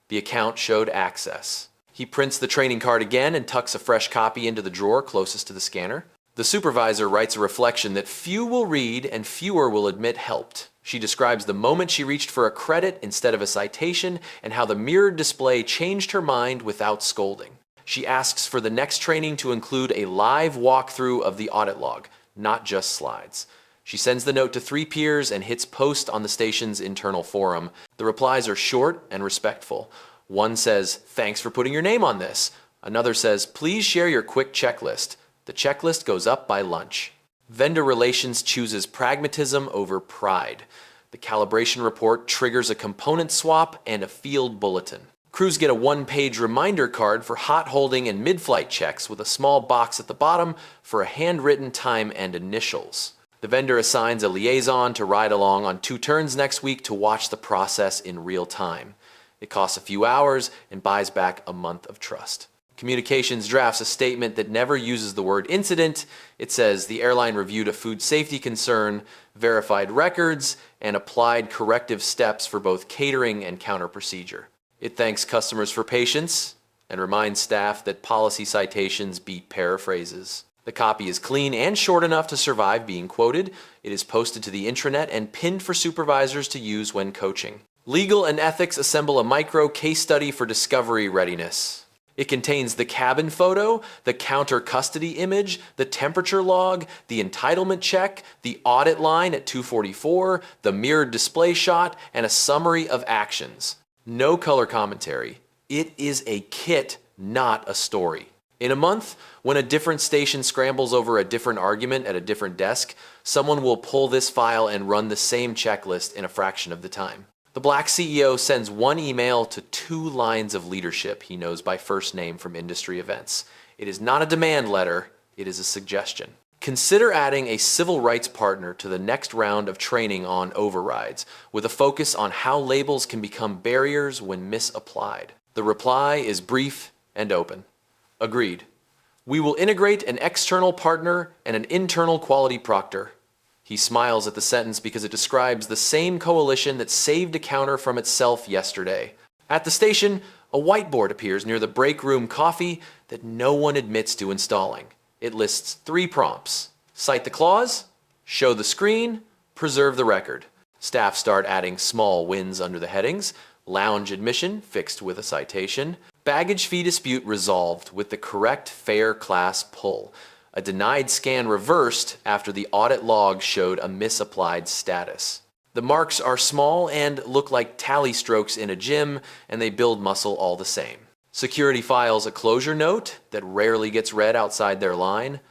The account showed access. He prints the training card again and tucks a fresh copy into the drawer closest to the scanner. The supervisor writes a reflection that few will read and fewer will admit helped. She describes the moment she reached for a credit instead of a citation and how the mirrored display changed her mind without scolding. She asks for the next training to include a live walkthrough of the audit log, not just slides. She sends the note to 3 peers and hits post on the station's internal forum. The replies are short and respectful. One says, "Thanks for putting your name on this." Another says, "Please share your quick checklist." The checklist goes up by lunch. Vendor relations chooses pragmatism over pride. The calibration report triggers a component swap and a field bulletin. Crews get a 1-page reminder card for hot holding and mid-flight checks with a small box at the bottom for a handwritten time and initials. The vendor assigns a liaison to ride along on 2 turns next week to watch the process in real time. It costs a few hours and buys back a month of trust. Communications drafts a statement that never uses the word incident. It says the airline reviewed a food safety concern, verified records, and applied corrective steps for both catering and counter procedure. It thanks customers for patience and reminds staff that policy citations beat paraphrases. The copy is clean and short enough to survive being quoted. It is posted to the intranet and pinned for supervisors to use when coaching. Legal and ethics assemble a micro case study for discovery readiness. It contains the cabin photo, the counter custody image, the temperature log, the entitlement check, the audit line at 244, the mirrored display shot, and a summary of actions. No color commentary. It is a kit, not a story. In a month, when a different station scrambles over a different argument at a different desk, someone will pull this file and run the same checklist in a fraction of the time. The Black CEO sends 1 email to 2 lines of leadership he knows by first name from industry events. It is not a demand letter, it is a suggestion. Consider adding a civil rights partner to the next round of training on overrides, with a focus on how labels can become barriers when misapplied. The reply is brief and open. Agreed. We will integrate an external partner and an internal quality proctor. He smiles at the sentence because it describes the same coalition that saved a counter from itself yesterday. At the station, a whiteboard appears near the break room coffee that no one admits to installing. It lists 3 prompts. Cite the clause, show the screen, preserve the record. Staff start adding small wins under the headings. Lounge admission fixed with a citation. Baggage fee dispute resolved with the correct fare class pull. A denied scan reversed after the audit log showed a misapplied status. The marks are small and look like tally strokes in a gym, and they build muscle all the same. Security files a closure note that rarely gets read outside their line.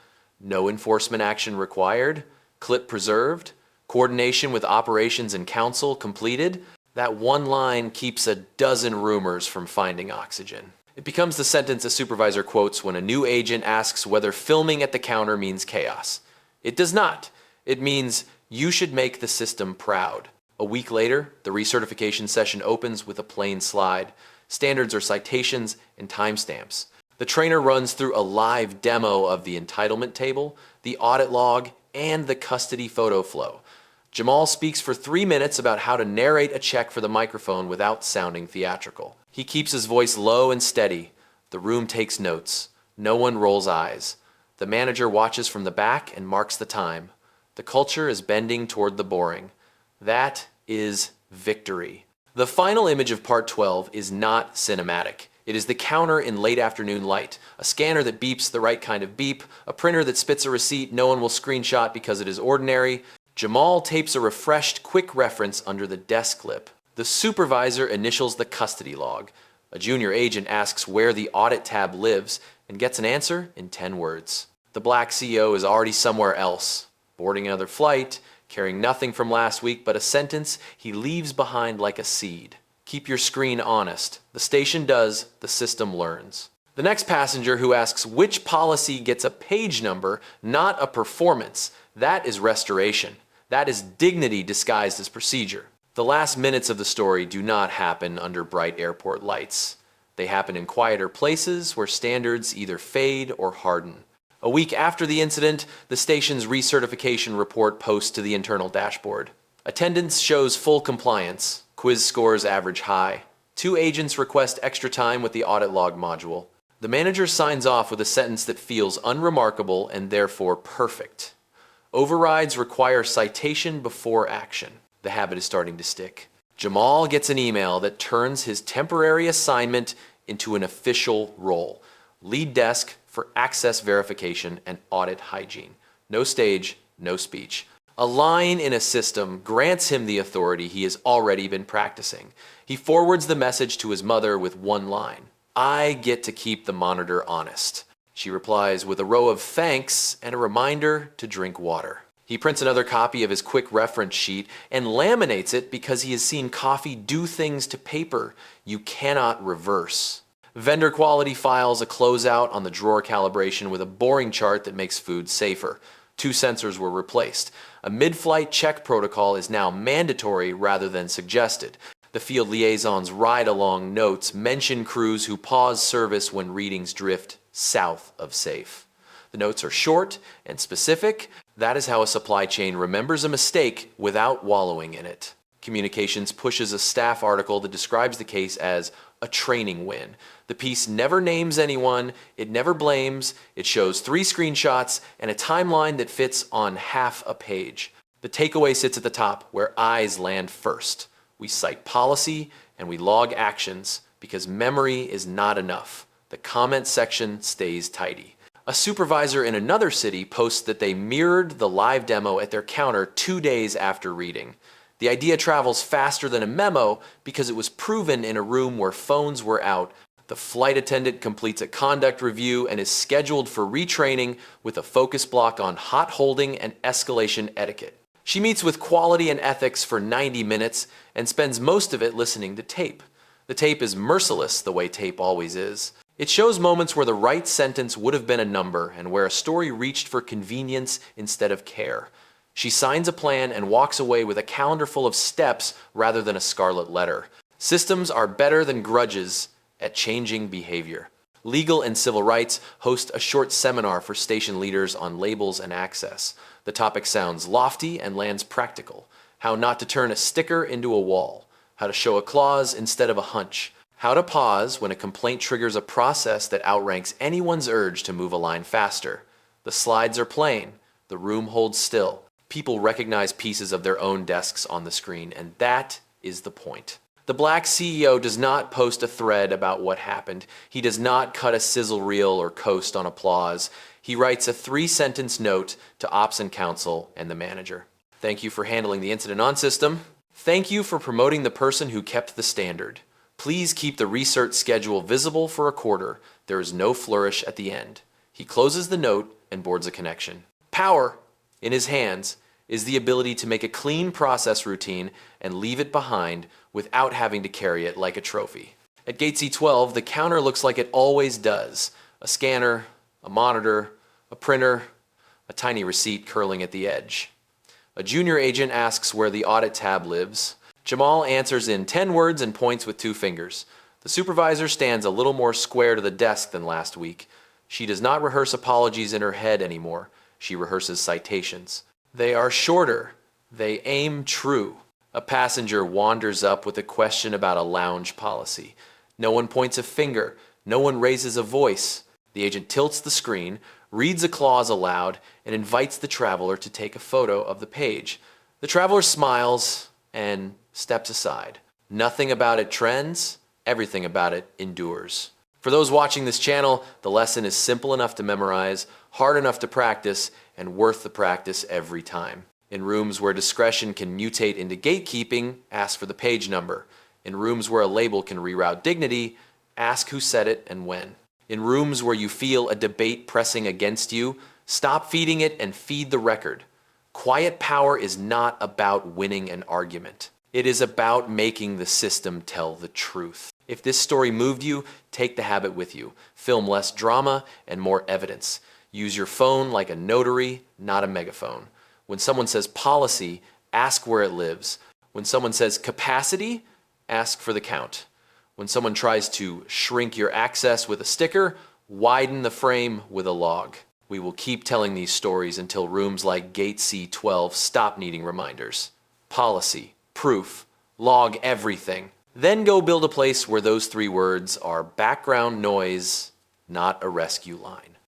No enforcement action required. Clip preserved. Coordination with Operations and Counsel completed. That one line keeps a dozen rumors from finding oxygen. It becomes the sentence a supervisor quotes when a new agent asks whether filming at the counter means chaos. It does not. It means you should make the system proud. A week later, the recertification session opens with a plain slide. Standards are citations and timestamps. The trainer runs through a live demo of the entitlement table, the audit log, and the custody photo flow. Jamal speaks for 3 minutes about how to narrate a check for the microphone without sounding theatrical. He keeps his voice low and steady. The room takes notes. No one rolls eyes. The manager watches from the back and marks the time. The culture is bending toward the boring. That is victory. The final image of Part 12 is not cinematic. It is the counter in late afternoon light, a scanner that beeps the right kind of beep, a printer that spits a receipt no one will screenshot because it is ordinary. Jamal tapes a refreshed quick reference under the desk lip. The supervisor initials the custody log. A junior agent asks where the audit tab lives and gets an answer in 10 words. The Black CEO is already somewhere else, boarding another flight, carrying nothing from last week but a sentence he leaves behind like a seed. Keep your screen honest. The station does, the system learns. The next passenger who asks which policy gets a page number, not a performance, that is restoration. That is dignity disguised as procedure. The last minutes of the story do not happen under bright airport lights. They happen in quieter places where standards either fade or harden. A week after the incident, the station's recertification report posts to the internal dashboard. Attendance shows full compliance. Quiz scores average high. 2 agents request extra time with the audit log module. The manager signs off with a sentence that feels unremarkable and therefore perfect. Overrides require citation before action. The habit is starting to stick. Jamal gets an email that turns his temporary assignment into an official role. Lead desk for access verification and audit hygiene. No stage, no speech. A line in a system grants him the authority he has already been practicing. He forwards the message to his mother with one line. I get to keep the monitor honest. She replies with a row of thanks and a reminder to drink water. He prints another copy of his quick reference sheet and laminates it because he has seen coffee do things to paper you cannot reverse. Vendor quality files a closeout on the drawer calibration with a boring chart that makes food safer. 2 sensors were replaced. A mid-flight check protocol is now mandatory rather than suggested. The field liaison's ride-along notes mention crews who pause service when readings drift south of safe. The notes are short and specific. That is how a supply chain remembers a mistake without wallowing in it. Communications pushes a staff article that describes the case as a training win. The piece never names anyone, it never blames, it shows 3 screenshots and a timeline that fits on half a page. The takeaway sits at the top where eyes land first. We cite policy and we log actions because memory is not enough. The comment section stays tidy. A supervisor in another city posts that they mirrored the live demo at their counter 2 days after reading. The idea travels faster than a memo because it was proven in a room where phones were out. The flight attendant completes a conduct review and is scheduled for retraining with a focus block on hot holding and escalation etiquette. She meets with quality and ethics for 90 minutes and spends most of it listening to tape. The tape is merciless the way tape always is. It shows moments where the right sentence would have been a number and where a story reached for convenience instead of care. She signs a plan and walks away with a calendar full of steps rather than a scarlet letter. Systems are better than grudges at changing behavior. Legal and Civil Rights host a short seminar for station leaders on labels and access. The topic sounds lofty and lands practical. How not to turn a sticker into a wall. How to show a clause instead of a hunch. How to pause when a complaint triggers a process that outranks anyone's urge to move a line faster. The slides are plain. The room holds still. People recognize pieces of their own desks on the screen, and that is the point. The black CEO does not post a thread about what happened. He does not cut a sizzle reel or coast on applause. He writes a 3-sentence note to Ops and Counsel and the manager. Thank you for handling the incident on system. Thank you for promoting the person who kept the standard. Please keep the recert schedule visible for a quarter. There is no flourish at the end. He closes the note and boards a connection. Power, in his hands, is the ability to make a clean process routine and leave it behind without having to carry it like a trophy. At Gate C12, the counter looks like it always does. A scanner, a monitor, a printer, a tiny receipt curling at the edge. A junior agent asks where the audit tab lives. Jamal answers in 10 words and points with 2 fingers. The supervisor stands a little more square to the desk than last week. She does not rehearse apologies in her head anymore. She rehearses citations. They are shorter. They aim true. A passenger wanders up with a question about a lounge policy. No one points a finger. No one raises a voice. The agent tilts the screen, reads a clause aloud, and invites the traveler to take a photo of the page. The traveler smiles and steps aside. Nothing about it trends. Everything about it endures. For those watching this channel, the lesson is simple enough to memorize, hard enough to practice, and worth the practice every time. In rooms where discretion can mutate into gatekeeping, ask for the page number. In rooms where a label can reroute dignity, ask who said it and when. In rooms where you feel a debate pressing against you, stop feeding it and feed the record. Quiet power is not about winning an argument. It is about making the system tell the truth. If this story moved you, take the habit with you. Film less drama and more evidence. Use your phone like a notary, not a megaphone. When someone says policy, ask where it lives. When someone says capacity, ask for the count. When someone tries to shrink your access with a sticker, widen the frame with a log. We will keep telling these stories until rooms like Gate C12 stop needing reminders. Policy, proof, log everything. Then go build a place where those 3 words are background noise not a rescue line.